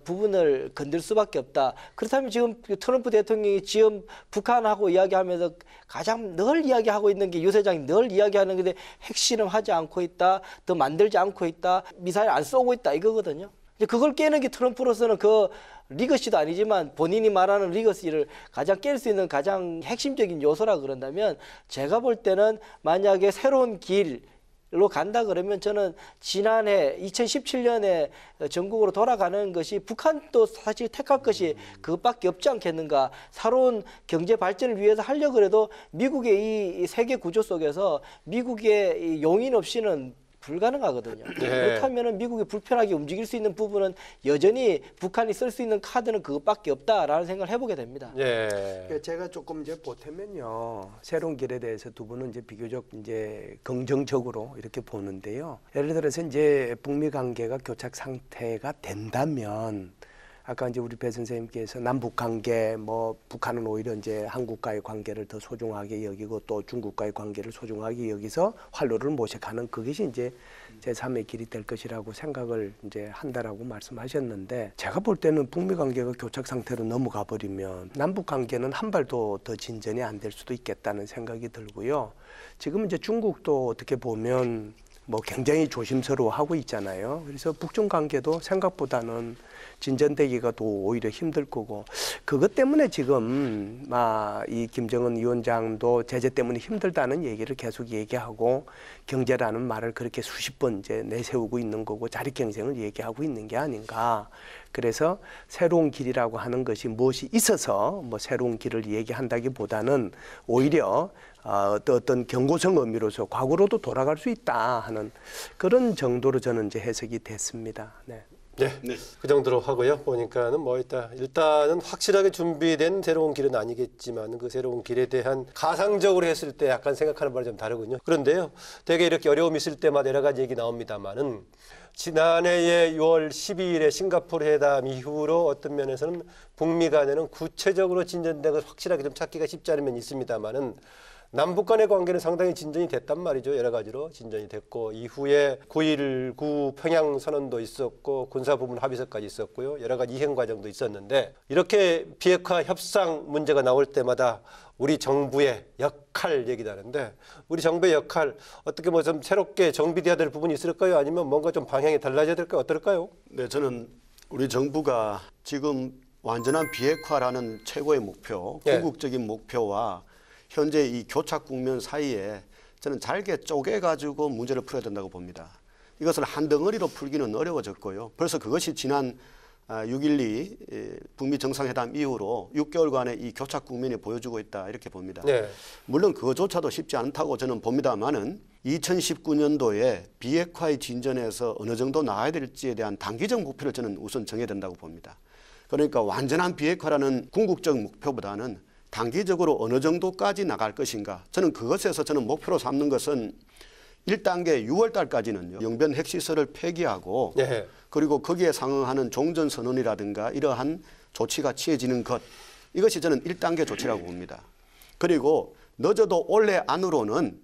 [SPEAKER 9] 부분을 건들 수밖에 없다. 그렇다면 지금 트럼프 대통령이 지금 북한하고 이야기하면서 가장 늘 이야기하고 있는 게 유 세장이 늘 이야기하는 건데 핵실험하지 않고 있다, 더 만들지 않고 있다, 미사일 안 쏘고 있다 이거거든요. 그걸 깨는 게 트럼프로서는 그 리거시도 아니지만 본인이 말하는 리거시를 가장 깰 수 있는 가장 핵심적인 요소라 그런다면 제가 볼 때는 만약에 새로운 길로 간다 그러면 저는 지난해 2017년에 전국으로 돌아가는 것이 북한도 사실 택할 것이 그것밖에 없지 않겠는가. 새로운 경제 발전을 위해서 하려고 해도 미국의 이 세계 구조 속에서 미국의 이 용인 없이는 불가능하거든요.
[SPEAKER 1] 네.
[SPEAKER 9] 그렇다면 미국이 불편하게 움직일 수 있는 부분은 여전히 북한이 쓸 수 있는 카드는 그것밖에 없다라는 생각을 해보게 됩니다.
[SPEAKER 1] 예.
[SPEAKER 6] 제가 조금 이제 보태면요, 새로운 길에 대해서 두 분은 이제 비교적 이제 긍정적으로 이렇게 보는데요. 예를 들어서 이제 북미 관계가 교착 상태가 된다면. 아까 이제 우리 배 선생님께서 남북 관계, 뭐 북한은 오히려 이제 한국과의 관계를 더 소중하게 여기고 또 중국과의 관계를 소중하게 여기서 활로를 모색하는 그것이 이제 제3의 길이 될 것이라고 생각을 이제 한다라고 말씀하셨는데 제가 볼 때는 북미 관계가 교착 상태로 넘어가 버리면 남북 관계는 한 발도 더 진전이 안 될 수도 있겠다는 생각이 들고요. 지금 이제 중국도 어떻게 보면 뭐 굉장히 조심스러워하고 있잖아요. 그래서 북중 관계도 생각보다는 진전되기가 더 오히려 힘들 거고, 그것 때문에 지금 이 김정은 위원장도 제재 때문에 힘들다는 얘기를 계속 얘기하고 경제라는 말을 그렇게 수십 번 이제 내세우고 있는 거고 자리 경쟁을 얘기하고 있는 게 아닌가. 그래서 새로운 길이라고 하는 것이 무엇이 있어서 뭐 새로운 길을 얘기한다기보다는 오히려 어떤 경고성 의미로서 과거로도 돌아갈 수 있다 하는 그런 정도로 저는 이제 해석이 됐습니다. 네.
[SPEAKER 1] 네, 그 정도로 하고요. 보니까는 뭐 일단은 확실하게 준비된 새로운 길은 아니겠지만 그 새로운 길에 대한 가상적으로 했을 때 약간 생각하는 바는 좀 다르군요. 그런데요, 되게 이렇게 어려움이 있을 때마다 여러 가지 얘기 나옵니다만은 지난해에 6월 12일에 싱가포르 회담 이후로 어떤 면에서는 북미 간에는 구체적으로 진전된 걸 확실하게 좀 찾기가 쉽지 않은 면이 있습니다만은 남북 간의 관계는 상당히 진전이 됐단 말이죠. 여러 가지로 진전이 됐고 이후에 9.19 평양 선언도 있었고 군사 부분 합의서까지 있었고요. 여러 가지 이행 과정도 있었는데 이렇게 비핵화 협상 문제가 나올 때마다 우리 정부의 역할 얘기도 하는데 우리 정부의 역할 어떻게 뭐 좀 새롭게 정비돼야 될 부분이 있을까요? 아니면 뭔가 좀 방향이 달라져야 될까요? 어떨까요?
[SPEAKER 8] 네, 저는 우리 정부가 지금 완전한 비핵화라는 최고의 목표, 궁극적인 목표와 현재 이 교착 국면 사이에 저는 잘게 쪼개가지고 문제를 풀어야 된다고 봅니다. 이것을 한 덩어리로 풀기는 어려워졌고요. 벌써 그것이 지난 6.12 북미 정상회담 이후로 6개월간의 이 교착 국면이 보여주고 있다 이렇게 봅니다.
[SPEAKER 1] 네.
[SPEAKER 8] 물론 그것조차도 쉽지 않다고 저는 봅니다만은 2019년도에 비핵화의 진전에서 어느 정도 나아야 될지에 대한 단기적 목표를 저는 우선 정해야 된다고 봅니다. 그러니까 완전한 비핵화라는 궁극적 목표보다는 단기적으로 어느 정도까지 나갈 것인가. 저는 그것에서 저는 목표로 삼는 것은 1단계 6월 달까지는요. 영변 핵시설을 폐기하고 그리고 거기에 상응하는 종전선언이라든가 이러한 조치가 취해지는 것. 이것이 저는 1단계 조치라고 봅니다. 그리고 늦어도 올해 안으로는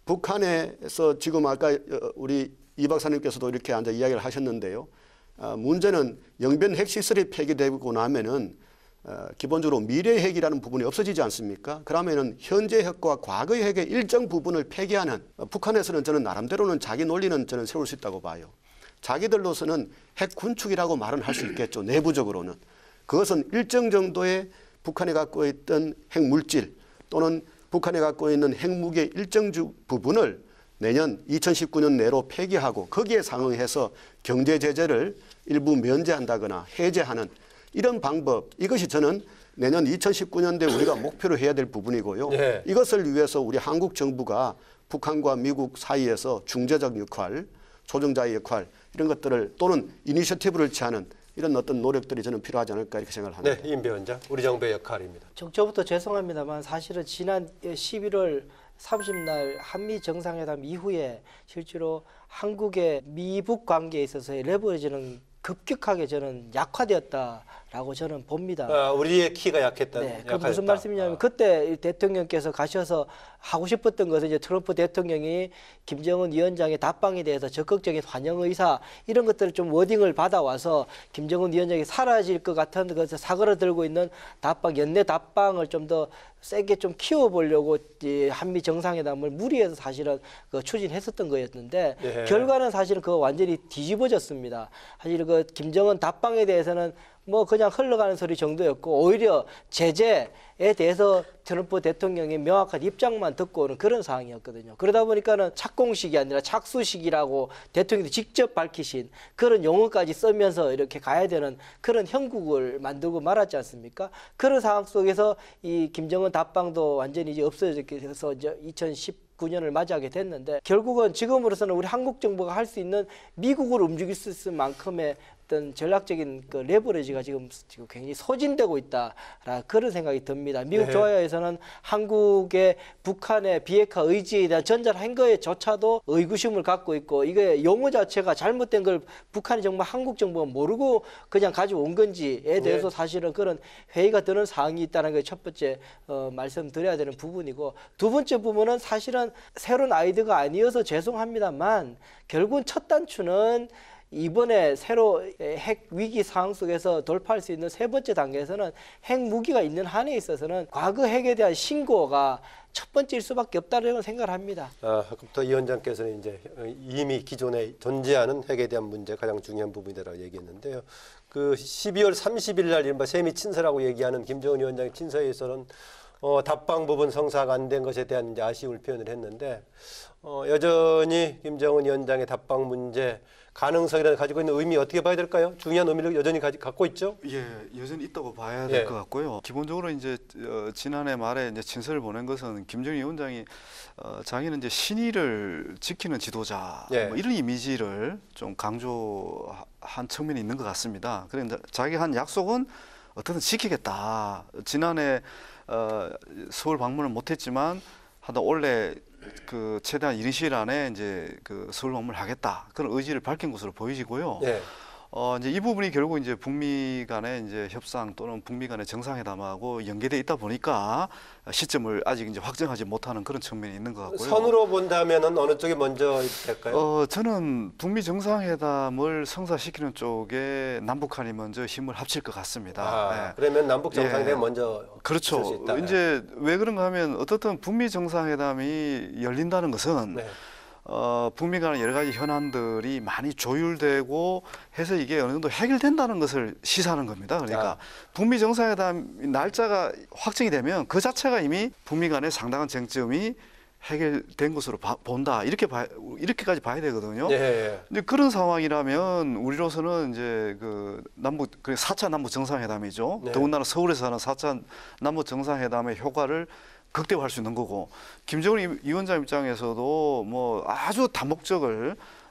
[SPEAKER 8] 북한에서 지금 아까 우리 이 박사님께서도 이렇게 앉아 이야기를 하셨는데요. 문제는 영변 핵시설이 폐기되고 나면은 기본적으로 미래 핵이라는 부분이 없어지지 않습니까? 그러면은 현재 핵과 과거의 핵의 일정 부분을 폐기하는 북한에서는 저는 나름대로는 자기 논리는 저는 세울 수 있다고 봐요. 자기들로서는 핵 군축이라고 말은 할 수 있겠죠. 내부적으로는. 그것은 일정 정도의 북한이 갖고 있던 핵물질 또는 북한이 갖고 있는 핵무기의 일정 부분을 내년 2019년 내로 폐기하고 거기에 상응해서 경제 제재를 일부 면제한다거나 해제하는 이런 방법, 이것이 저는 내년 2019년도에 우리가 목표로 해야 될 부분이고요. 이것을 위해서 우리 한국 정부가 북한과 미국 사이에서 중재적 역할, 조정자의 역할 이런 것들을 또는 이니셔티브를 취하는 이런 어떤 노력들이 저는 필요하지 않을까 이렇게 생각을 합니다.
[SPEAKER 1] 네, 임배 원장, 우리 정부의 역할입니다.
[SPEAKER 9] 저부터 죄송합니다만 사실은 지난 11월 30날 한미 정상회담 이후에 실제로 한국의 미북 관계에 있어서의 레버리지는 급격하게 저는 약화되었다라고 저는 봅니다.
[SPEAKER 1] 우리의 키가 약했다.
[SPEAKER 9] 네, 그 무슨 말씀이냐면 그때 대통령께서 가셔서 하고 싶었던 것은 이제 트럼프 대통령이 김정은 위원장의 답방에 대해서 적극적인 환영 의사 이런 것들을 좀 워딩을 받아와서 김정은 위원장이 사라질 것 같은 것을 사그라들고 있는 답방 연내 답방을 좀 더 세게 좀 키워보려고 한미 정상회담을 무리해서 사실은 그 추진했었던 거였는데 결과는 사실은 그거 완전히 뒤집어졌습니다. 사실 그 김정은 답방에 대해서는 뭐 그냥 흘러가는 소리 정도였고 오히려 제재에 대해서 트럼프 대통령의 명확한 입장만 듣고 오는 그런 상황이었거든요. 그러다 보니까는 착공식이 아니라 착수식이라고 대통령이 직접 밝히신 그런 용어까지 쓰면서 이렇게 가야 되는 그런 형국을 만들고 말았지 않습니까? 그런 상황 속에서 이 김정은 답방도 완전히 이제 없어져서 이제 2019년을 맞이하게 됐는데 결국은 지금으로서는 우리 한국 정부가 할 수 있는 미국을 움직일 수 있을 만큼의 어떤 전략적인 그 레버리지가 지금 굉장히 소진되고 있다라 그런 생각이 듭니다. 미국 조야에서는 한국의 북한의 비핵화 의지에 대한 전제를 한 거에조차도 의구심을 갖고 있고 이게 용어 자체가 잘못된 걸 북한이 정말 한국 정부가 모르고 그냥 가져온 건지에 대해서 사실은 그런 회의가 드는 사항이 있다는 게 첫 번째 말씀드려야 되는 부분이고 두 번째 부분은 사실은 새로운 아이디어가 아니어서 죄송합니다만 결국은 첫 단추는 이번에 새로 핵 위기 상황 속에서 돌파할 수 있는 세 번째 단계에서는 핵 무기가 있는 한에 있어서는 과거 핵에 대한 신고가 첫 번째일 수밖에 없다고 생각을 합니다.
[SPEAKER 1] 학급터 위원장께서는 이제 이미 기존에 존재하는 핵에 대한 문제 가장 중요한 부분이라고 얘기했는데요. 그 12월 30일 날 이른바 세미 친서라고 얘기하는 김정은 위원장의 친서에서는 답방 부분 성사가 안 된 것에 대한 이제 아쉬움을 표현을 했는데 여전히 김정은 위원장의 답방 문제 가능성이라는 가지고 있는 의미 어떻게 봐야 될까요? 중요한 의미를 여전히 갖고 있죠?
[SPEAKER 7] 예, 여전히 있다고 봐야 될 것 같고요. 기본적으로 이제 지난해 말에 이제 친서를 보낸 것은 김정일 위원장이 자기는 이제 신의를 지키는 지도자 뭐 이런 이미지를 좀 강조한 측면이 있는 것 같습니다. 그런데 자기 한 약속은 어떻든 지키겠다. 지난해 서울 방문을 못했지만 하다 올해 그 최대한 이른 시일 안에 이제 그 서울 방문을 하겠다 그런 의지를 밝힌 것으로 보이지고요. 이제 이 부분이 결국 이제 북미 간의 이제 협상 또는 북미 간의 정상회담하고 연계돼 있다 보니까 시점을 아직 이제 확정하지 못하는 그런 측면이 있는 것 같고요.
[SPEAKER 1] 선으로 본다면은 어느 쪽이 먼저 될까요?
[SPEAKER 7] 저는 북미 정상회담을 성사시키는 쪽에 남북한이 먼저 힘을 합칠 것 같습니다.
[SPEAKER 1] 그러면 남북 정상회담이 먼저
[SPEAKER 7] 그렇죠.
[SPEAKER 1] 있을 수 있다.
[SPEAKER 7] 이제 왜 그런가 하면 어떻든 북미 정상회담이 열린다는 것은 북미 간의 여러 가지 현안들이 많이 조율되고 해서 이게 어느 정도 해결된다는 것을 시사하는 겁니다. 그러니까 북미 정상회담 날짜가 확정이 되면 그 자체가 이미 북미 간의 상당한 쟁점이 해결된 것으로 본다. 이렇게까지 봐야 되거든요. 근데 그런 상황이라면 우리로서는 이제 그 4차 남북 정상회담이죠. 더군다나 서울에서 하는 4차 남북 정상회담의 효과를 극대화할 수 있는 거고, 김정은 위원장 입장에서도 뭐 아주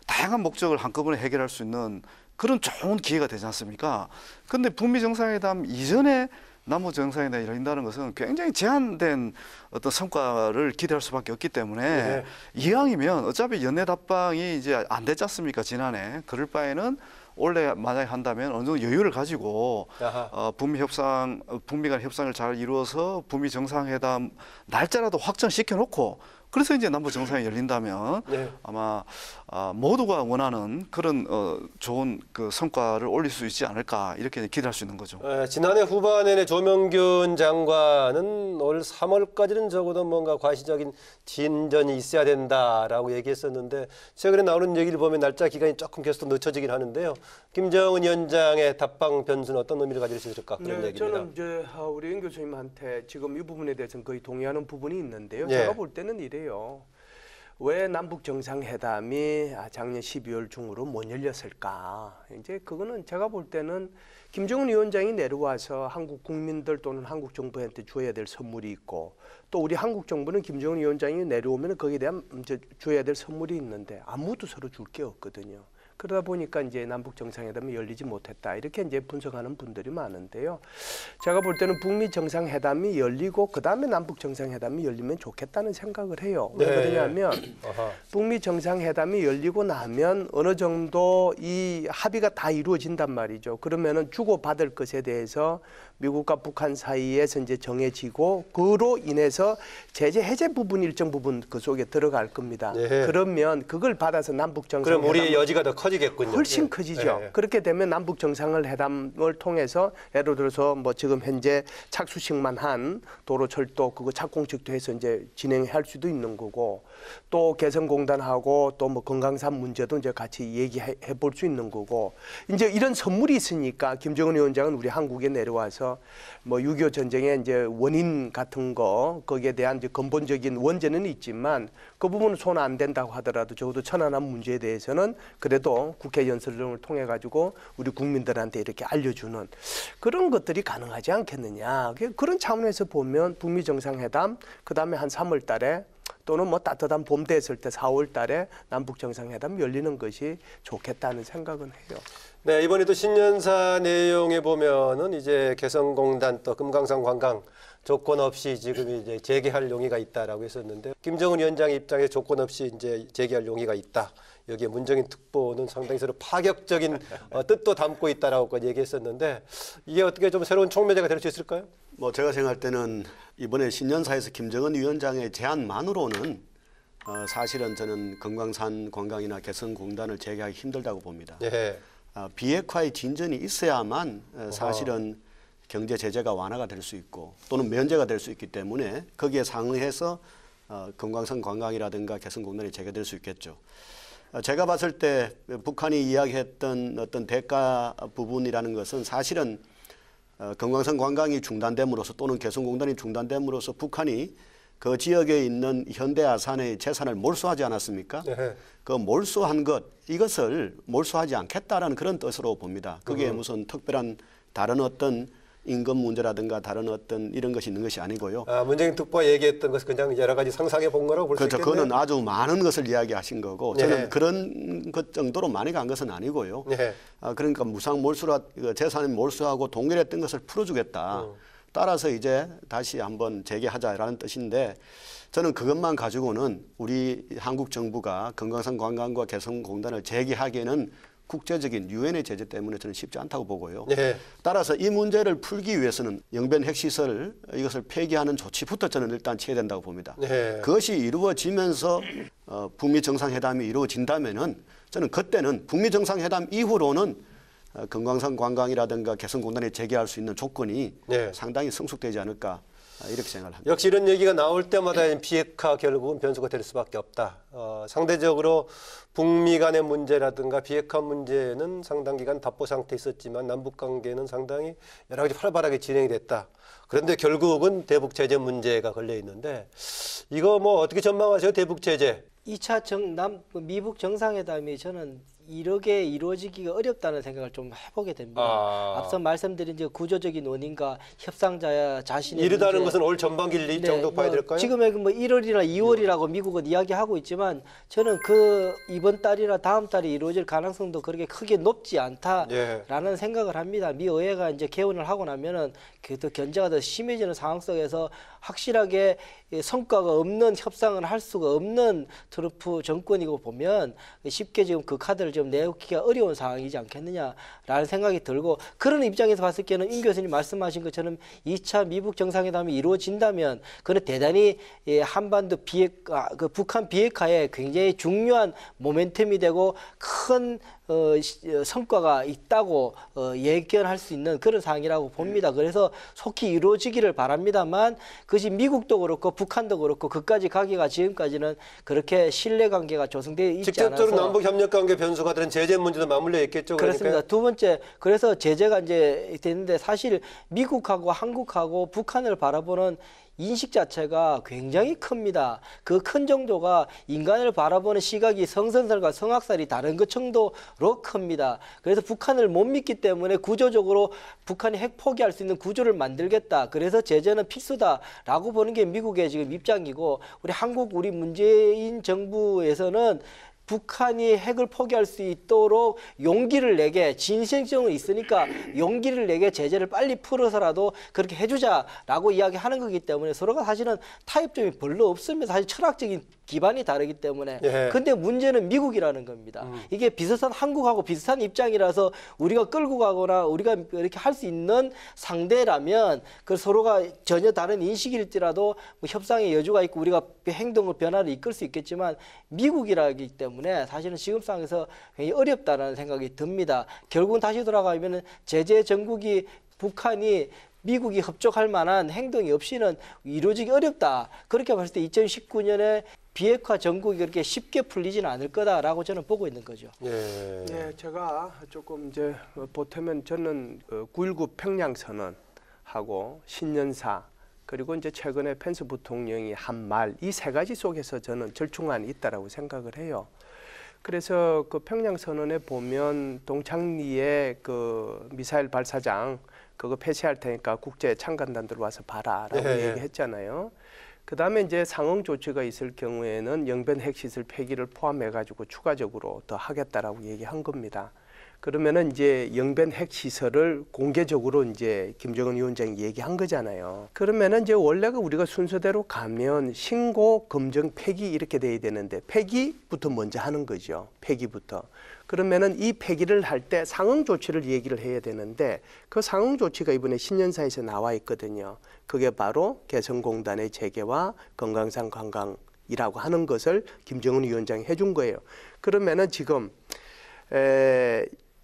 [SPEAKER 7] 다양한 목적을 한꺼번에 해결할 수 있는 그런 좋은 기회가 되지 않습니까? 근데 북미 정상회담 이전에 남북 정상회담이 열린다는 것은 굉장히 제한된 어떤 성과를 기대할 수밖에 없기 때문에 이왕이면 어차피 연내 답방이 이제 안 됐지 않습니까? 지난해. 그럴 바에는 원래 만약에 한다면 어느 정도 여유를 가지고 북미 간 협상을 잘 이루어서 북미 정상회담 날짜라도 확정시켜 놓고 그래서 이제 남북 정상이 열린다면 아마 모두가 원하는 그런 좋은 그 성과를 올릴 수 있지 않을까 이렇게 기대할 수 있는 거죠.
[SPEAKER 1] 지난해 후반에 조명균 장관은 올 3월까지는 적어도 뭔가 과시적인 진전이 있어야 된다라고 얘기했었는데 최근에 나오는 얘기를 보면 날짜 기간이 조금 계속 늦춰지긴 하는데요. 김정은 위원장의 답방 변수는 어떤 의미를 가질 수 있을까 그런 얘기입니다.
[SPEAKER 6] 저는 이제 우리 임 교수님한테 지금 이 부분에 대해서는 거의 동의하는 부분이 있는데요. 제가 볼 때는 이래요. 왜 남북 정상회담이 작년 12월 중으로 못 열렸을까? 이제 그거는 제가 볼 때는 김정은 위원장이 내려와서 한국 국민들 또는 한국 정부한테 줘야 될 선물이 있고 또 우리 한국 정부는 김정은 위원장이 내려오면 거기에 대한 이제 줘야 될 선물이 있는데 아무도 서로 줄 게 없거든요. 그러다 보니까 이제 남북 정상회담이 열리지 못했다 이렇게 이제 분석하는 분들이 많은데요. 제가 볼 때는 북미 정상회담이 열리고 그 다음에 남북 정상회담이 열리면 좋겠다는 생각을 해요. 왜 그러냐면 북미 정상회담이 열리고 나면 어느 정도 이 합의가 다 이루어진단 말이죠. 그러면은 주고 받을 것에 대해서 미국과 북한 사이에서 이제 정해지고 그로 인해서 제재 해제 부분 일정 부분 그 속에 들어갈 겁니다. 그러면 그걸 받아서 남북 정상회담
[SPEAKER 1] 그럼 우리의 여지가 더 커지겠군요.
[SPEAKER 6] 훨씬 커지죠. 그렇게 되면 남북 정상회담을 통해서 예를 들어서 뭐 지금 현재 착수식만 한 도로철도 그거 착공식도 해서 이제 진행할 수도 있는 거고 또 개성공단하고 또 뭐 금강산 문제도 이제 같이 얘기해 볼 수 있는 거고 이제 이런 선물이 있으니까 김정은 위원장은 우리 한국에 내려와서 뭐 6.25 전쟁의 이제 원인 같은 거 거기에 대한 이제 근본적인 원죄는 있지만 그 부분은 손 안 된다고 하더라도 적어도 천안함 문제에 대해서는 그래도 국회 연설을 통해 가지고 우리 국민들한테 이렇게 알려주는 그런 것들이 가능하지 않겠느냐. 그런 차원에서 보면 북미 정상회담 그다음에 한 3월 달에 또는 뭐 따뜻한 봄 됐을 때 4월 달에 남북 정상회담 열리는 것이 좋겠다는 생각은 해요.
[SPEAKER 1] 네, 이번에도 신년사 내용에 보면은 이제 개성공단 또 금강산 관광 조건 없이 지금 이제 재개할 용의가 있다라고 했었는데 김정은 위원장 입장에 조건 없이 이제 재개할 용의가 있다. 여기에 문정인 특보는 상당히 서로 파격적인 뜻도 담고 있다라고 얘기했었는데 이게 어떻게 좀 새로운 촉매제가 될 수 있을까요?
[SPEAKER 8] 뭐 제가 생각할 때는 이번에 신년사에서 김정은 위원장의 제안만으로는 사실은 저는 금강산 관광이나 개성공단을 재개하기 힘들다고 봅니다. 비핵화의 진전이 있어야만 사실은 경제 제재가 완화가 될 수 있고 또는 면제가 될 수 있기 때문에 거기에 상응해서 금강산 관광이라든가 개성공단이 재개될 수 있겠죠. 제가 봤을 때 북한이 이야기했던 어떤 대가 부분이라는 것은 사실은 금강산 관광이 중단됨으로써 또는 개성공단이 중단됨으로써 북한이 그 지역에 있는 현대아산의 재산을 몰수하지 않았습니까? 네. 그 몰수한 이것을 몰수하지 않겠다라는 그런 뜻으로 봅니다. 그게 무슨 특별한 다른 어떤 임금 문제라든가 다른 어떤 이런 것이 있는 것이 아니고요.
[SPEAKER 1] 문재인 특보가 얘기했던 것은 그냥 여러 가지 상상해 본 거라고 볼 수
[SPEAKER 8] 그렇죠.
[SPEAKER 1] 있겠네요.
[SPEAKER 8] 그거는 아주 많은 것을 이야기하신 거고 저는 네. 그런 것 정도로 많이 간 것은 아니고요. 네. 그러니까 무상 몰수라 재산을 몰수하고 동결했던 것을 풀어주겠다. 따라서 이제 다시 한번 재개하자라는 뜻인데 저는 그것만 가지고는 우리 한국 정부가 금강산 관광과 개성공단을 재개하기에는 국제적인 유엔의 제재 때문에 저는 쉽지 않다고 보고요. 네. 따라서 이 문제를 풀기 위해서는 영변 핵시설 이것을 폐기하는 조치부터 저는 일단 취해야 된다고 봅니다. 네. 그것이 이루어지면서 북미 정상회담이 이루어진다면은 저는 그때는 북미 정상회담 이후로는 금강산 관광이라든가 개성공단이 재개할 수 있는 조건이 네. 상당히 성숙되지 않을까 이렇게 생각합니다.
[SPEAKER 1] 역시 이런 얘기가 나올 때마다 비핵화 결국은 변수가 될 수밖에 없다. 상대적으로 북미 간의 문제라든가 비핵화 문제는 상당 기간 답보 상태에 있었지만 남북 관계는 상당히 여러 가지 활발하게 진행이 됐다. 그런데 결국은 대북 제재 문제가 걸려 있는데 이거 뭐 어떻게 전망하세요? 대북 제재.
[SPEAKER 9] 2차 미북 정상회담이 저는 이렇게 이루어지기가 어렵다는 생각을 좀 해보게 됩니다. 앞서 말씀드린 이제 구조적인 원인과 협상자 자신의
[SPEAKER 1] 이르다는 것은 올 전반기 정도 봐야 될까요?
[SPEAKER 9] 지금의 뭐 1월이나 2월이라고 미국은 이야기하고 있지만 저는 그 이번 달이나 다음 달에 이루어질 가능성도 그렇게 크게 높지 않다라는 생각을 합니다. 미 의회가 이제 개원을 하고 나면은 더 견제가 더 심해지는 상황 속에서 확실하게 성과가 없는 협상을 할 수가 없는 트럼프 정권이고 보면 쉽게 지금 그 카드를 좀 내놓기가 어려운 상황이지 않겠느냐라는 생각이 들고 그런 입장에서 봤을 때는 임 교수님 말씀하신 것처럼 2차 미북 정상회담이 이루어진다면 그는 대단히 한반도 북한 비핵화에 굉장히 중요한 모멘텀이 되고 큰 성과가 있다고 예견할 수 있는 그런 상황이라고 봅니다. 그래서 속히 이루어지기를 바랍니다만 그것이 미국도 그렇고 북한도 그렇고 그까지 가기가 지금까지는 그렇게 신뢰관계가 조성되어 있지 않아서
[SPEAKER 1] 직접적으로 남북협력관계 변수가 되는 제재 문제도 맞물려 있겠죠.
[SPEAKER 9] 그렇습니다. 그러니까요. 두 번째 그래서 제재가 이제 되는데 사실 미국하고 한국하고 북한을 바라보는 인식 자체가 굉장히 큽니다. 그 큰 정도가 인간을 바라보는 시각이 성선설과 성악설이 다른 것 정도로 큽니다. 그래서 북한을 못 믿기 때문에 구조적으로 북한이 핵 포기할 수 있는 구조를 만들겠다. 그래서 제재는 필수다라고 보는 게 미국의 지금 입장이고 우리 문재인 정부에서는 북한이 핵을 포기할 수 있도록 용기를 내게 진실성은 있으니까 용기를 내게 제재를 빨리 풀어서라도 그렇게 해주자라고 이야기하는 거기 때문에 서로가 사실은 타협점이 별로 없습니다. 사실 철학적인 기반이 다르기 때문에. 근데 문제는 미국이라는 겁니다. 이게 비슷한 한국하고 비슷한 입장이라서 우리가 끌고 가거나 우리가 이렇게 할 수 있는 상대라면 그 서로가 전혀 다른 인식일지라도 뭐 협상의 여지가 있고 우리가 행동의 변화를 이끌 수 있겠지만 미국이라기 때문에 사실은 지금 상황에서 굉장히 어렵다는 생각이 듭니다. 결국은 다시 돌아가면 제재 정국이 북한이 미국이 협조할 만한 행동이 없이는 이루어지기 어렵다. 그렇게 봤을 때 2019년에 비핵화 정국이 그렇게 쉽게 풀리지는 않을 거다라고 저는 보고 있는 거죠.
[SPEAKER 6] 네, 제가 조금 이제 보태면 저는 9.19 평양선언하고 신년사 그리고 이제 최근에 펜스 부통령이 한 말 이 세 가지 속에서 저는 절충안이 있다라고 생각을 해요. 그래서 그 평양선언에 보면 동창리의 그 미사일 발사장 그거 폐쇄할 테니까 국제 참관단들 와서 봐라라고 얘기했잖아요. 그다음에 이제 상응 조치가 있을 경우에는 영변 핵시설 폐기를 포함해가지고 추가적으로 더 하겠다라고 얘기한 겁니다. 그러면은 이제 영변 핵시설을 공개적으로 이제 김정은 위원장이 얘기한 거잖아요. 그러면은 이제 원래가 우리가 순서대로 가면 신고, 검증, 폐기 이렇게 돼야 되는데 폐기부터 먼저 하는 거죠. 폐기부터. 그러면은 이 폐기를 할 때 상응 조치를 얘기를 해야 되는데 그 상응 조치가 이번에 신년사에서 나와 있거든요. 그게 바로 개성공단의 재개와 금강산 관광이라고 하는 것을 김정은 위원장이 해준 거예요. 그러면은 지금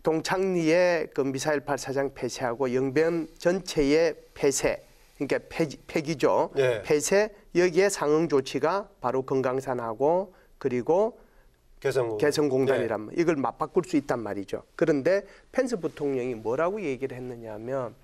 [SPEAKER 6] 동창리의 그 미사일 발사장 폐쇄하고 영변 전체의 폐쇄, 그러니까 폐기죠. 폐쇄 여기에 상응 조치가 바로 금강산하고 그리고 개성공단이란 말, 이걸 맞바꿀 수 있단 말이죠. 그런데 펜스 부통령이 뭐라고 얘기를 했느냐 하면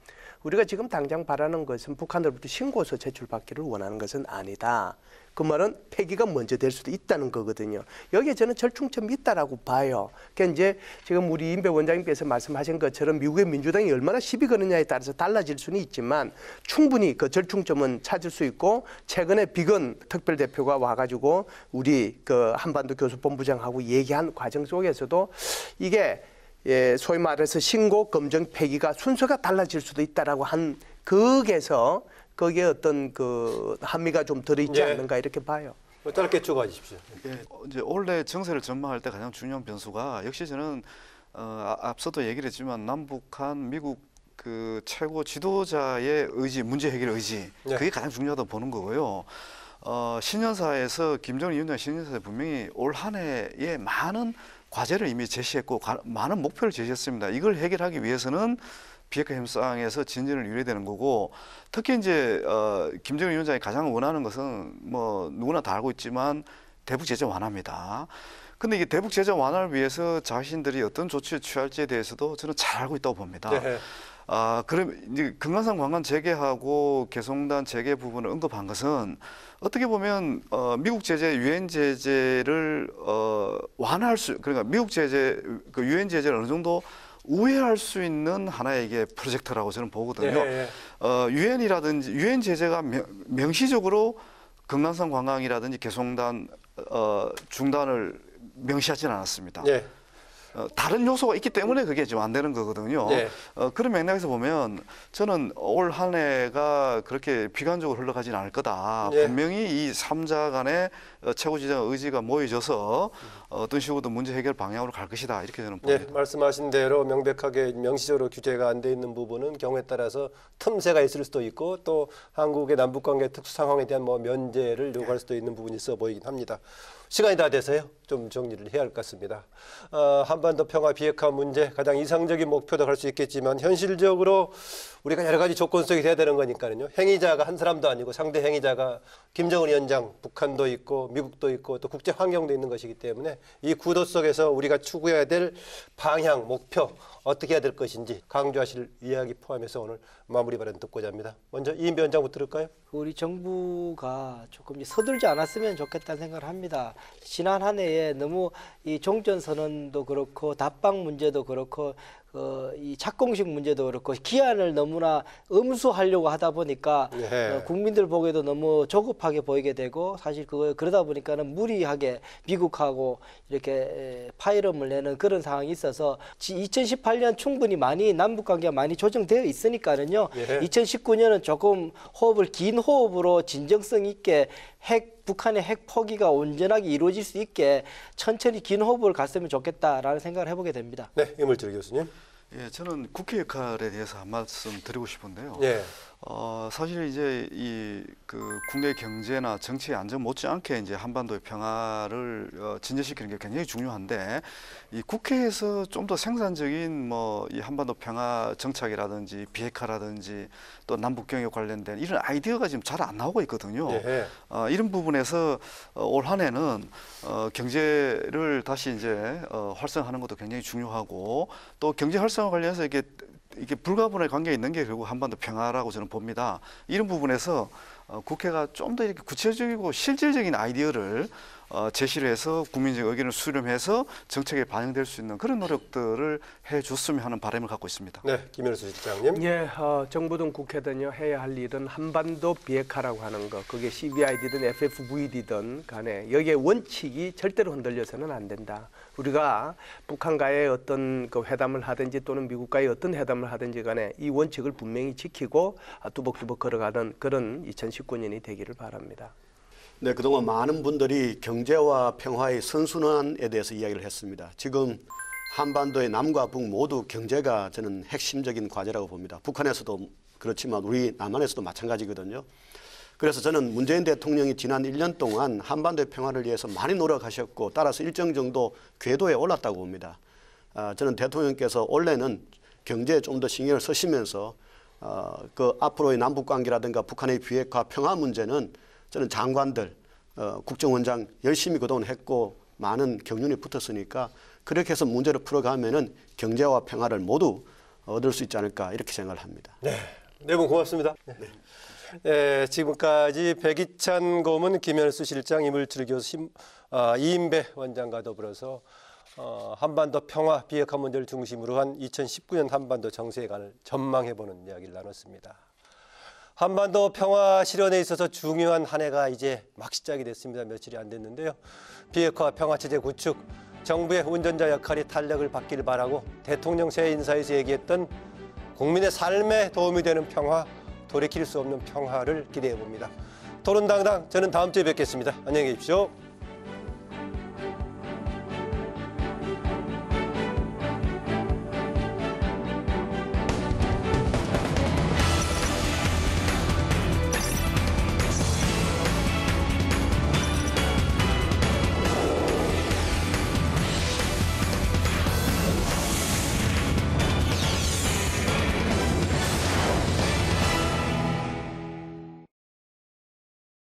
[SPEAKER 6] 우리가 지금 당장 바라는 것은 북한으로부터 신고서 제출받기를 원하는 것은 아니다. 그 말은 폐기가 먼저 될 수도 있다는 거거든요. 여기에 저는 절충점이 있다라고 봐요. 그러니까 이제 지금 우리 임배 원장님께서 말씀하신 것처럼 미국의 민주당이 얼마나 시비 거느냐에 따라서 달라질 수는 있지만 충분히 그 절충점은 찾을 수 있고 최근에 비건 특별대표가 와가지고 우리 그 한반도 교수본부장하고 얘기한 과정 속에서도 이게 소위 말해서 신고, 검증, 폐기가 순서가 달라질 수도 있다라고 한 극에서 거기에 어떤 그 함의가 좀 들어있지 않는가 이렇게 봐요.
[SPEAKER 1] 짧게 추가해 주십시오.
[SPEAKER 7] 이제 올해 정세를 전망할 때 가장 중요한 변수가 역시 저는 앞서도 얘기를 했지만 남북한 미국 그 최고 지도자의 의지, 문제 해결 의지 그게 가장 중요하다고 보는 거고요. 신년사에서 김정은 위원장 신년사에 분명히 올 한 해에 많은 과제를 이미 제시했고 많은 목표를 제시했습니다. 이걸 해결하기 위해서는 비핵화 협상에서 진전을 이뤄야 되는 거고 특히 이제 김정은 위원장이 가장 원하는 것은 뭐 누구나 다 알고 있지만 대북 제재 완화입니다. 근데 이게 대북 제재 완화를 위해서 자신들이 어떤 조치를 취할지에 대해서도 저는 잘 알고 있다고 봅니다.
[SPEAKER 1] 네.
[SPEAKER 7] 그럼 이제 금강산 관광 재개하고 개성공단 재개 부분을 언급한 것은 어떻게 보면 미국 제재, 유엔 제재를 완화할 수, 그러니까 미국 제재, 그 유엔 제재를 어느 정도 우회할 수 있는 하나의 이게 프로젝트라고 저는 보거든요. 유엔이라든지 유엔 제재가 명시적으로 금강산 관광이라든지 개성공단 중단을 명시하지는 않았습니다. 다른 요소가 있기 때문에 그게 지금 안 되는 거거든요. 그런 맥락에서 보면 저는 올 한 해가 그렇게 비관적으로 흘러가지는 않을 거다. 분명히 이 3자 간의 최고 지도자 의지가 모여져서 어떤 식으로든 문제 해결 방향으로 갈 것이다. 이렇게 저는 봅니다.
[SPEAKER 1] 말씀하신 대로 명백하게 명시적으로 규제가 안 돼 있는 부분은 경우에 따라서 틈새가 있을 수도 있고 또 한국의 남북관계 특수 상황에 대한 뭐 면제를 요구할 수도 있는 부분이 있어 보이긴 합니다. 시간이 다 돼서요. 좀 정리를 해야 할 것 같습니다. 한반도 평화 비핵화 문제 가장 이상적인 목표도 갈 수 있겠지만 현실적으로 우리가 여러 가지 조건 속에 돼야 되는 거니까요. 행위자가 한 사람도 아니고 상대 행위자가 김정은 위원장, 북한도 있고 미국도 있고 또 국제 환경도 있는 것이기 때문에 이 구도 속에서 우리가 추구해야 될 방향, 목표 어떻게 해야 될 것인지 강조하실 이야기 포함해서 오늘 마무리 발언 듣고자 합니다. 먼저 이인배 원장부터 들을까요?
[SPEAKER 9] 우리 정부가 조금 서둘지 않았으면 좋겠다는 생각을 합니다. 지난 한 해에 너무 이 종전선언도 그렇고 답방 문제도 그렇고 이 착공식 문제도 그렇고 기한을 너무나 엄수하려고 하다 보니까 국민들 보기에도 너무 조급하게 보이게 되고 사실 그러다 보니까는 무리하게 미국하고 이렇게 파이럼을 내는 그런 상황이 있어서 2018년 충분히 많이 남북 관계가 많이 조정되어 있으니까는요. 2019년은 조금 긴 호흡으로 진정성 있게 북한의 핵 포기가 온전하게 이루어질 수 있게 천천히 긴 호흡을 갔으면 좋겠다라는 생각을 해보게 됩니다.
[SPEAKER 1] 네, 이물질 교수님.
[SPEAKER 7] 저는 국회 역할에 대해서 한 말씀 드리고 싶은데요. 사실 이제 그 국내 경제나 정치의 안정 못지않게 이제 한반도의 평화를 진전시키는 게 굉장히 중요한데 이 국회에서 좀 더 생산적인 이 한반도 평화 정착이라든지 비핵화라든지 또 남북 경협 관련된 이런 아이디어가 지금 잘 안 나오고 있거든요. 이런 부분에서 올 한 해는 경제를 다시 이제 활성화하는 것도 굉장히 중요하고 또 경제 활성화 관련해서 이게 불가분의 관계가 있는 게 결국 한반도 평화라고 저는 봅니다. 이런 부분에서 국회가 좀 더 이렇게 구체적이고 실질적인 아이디어를 제시를 해서 국민적 의견을 수렴해서 정책에 반영될 수 있는 그런 노력들을 해줬으면 하는 바람을 갖고 있습니다.
[SPEAKER 1] 네, 김현수 실장님.
[SPEAKER 6] 정부든 국회든요 해야 할 일은 한반도 비핵화라고 하는 거, 그게 CBID든 FFVD든 간에 여기에 원칙이 절대로 흔들려서는 안 된다. 우리가 북한과의 어떤 그 회담을 하든지 또는 미국과의 어떤 회담을 하든지 간에 이 원칙을 분명히 지키고 뚜벅뚜벅 걸어가는 그런 2019년이 되기를 바랍니다.
[SPEAKER 8] 네, 그동안 많은 분들이 경제와 평화의 선순환에 대해서 이야기를 했습니다. 지금 한반도의 남과 북 모두 경제가 저는 핵심적인 과제라고 봅니다. 북한에서도 그렇지만 우리 남한에서도 마찬가지거든요. 그래서 저는 문재인 대통령이 지난 1년 동안 한반도의 평화를 위해서 많이 노력하셨고 따라서 일정 정도 궤도에 올랐다고 봅니다. 저는 대통령께서 올해는 경제에 좀 더 신경을 쓰시면서 그 앞으로의 남북관계라든가 북한의 비핵화 평화 문제는 저는 장관들, 국정원장 열심히 그동안 했고 많은 경륜이 붙었으니까 그렇게 해서 문제를 풀어가면은 경제와 평화를 모두 얻을 수 있지 않을까 이렇게 생각을 합니다.
[SPEAKER 1] 네, 네 분 고맙습니다. 네, 지금까지 백이찬 고문, 김현수 실장, 이물철 교수, 이인배 원장과 더불어서 한반도 평화 비핵화 문제를 중심으로 한 2019년 한반도 정세관을 전망해보는 이야기를 나눴습니다. 한반도 평화 실현에 있어서 중요한 한 해가 이제 막 시작이 됐습니다. 며칠이 안 됐는데요. 비핵화 평화체제 구축, 정부의 운전자 역할이 탄력을 받길 바라고 대통령 새 인사에서 얘기했던 국민의 삶에 도움이 되는 평화, 돌이킬 수 없는 평화를 기대해 봅니다. 토론당당, 저는 다음 주에 뵙겠습니다. 안녕히 계십시오.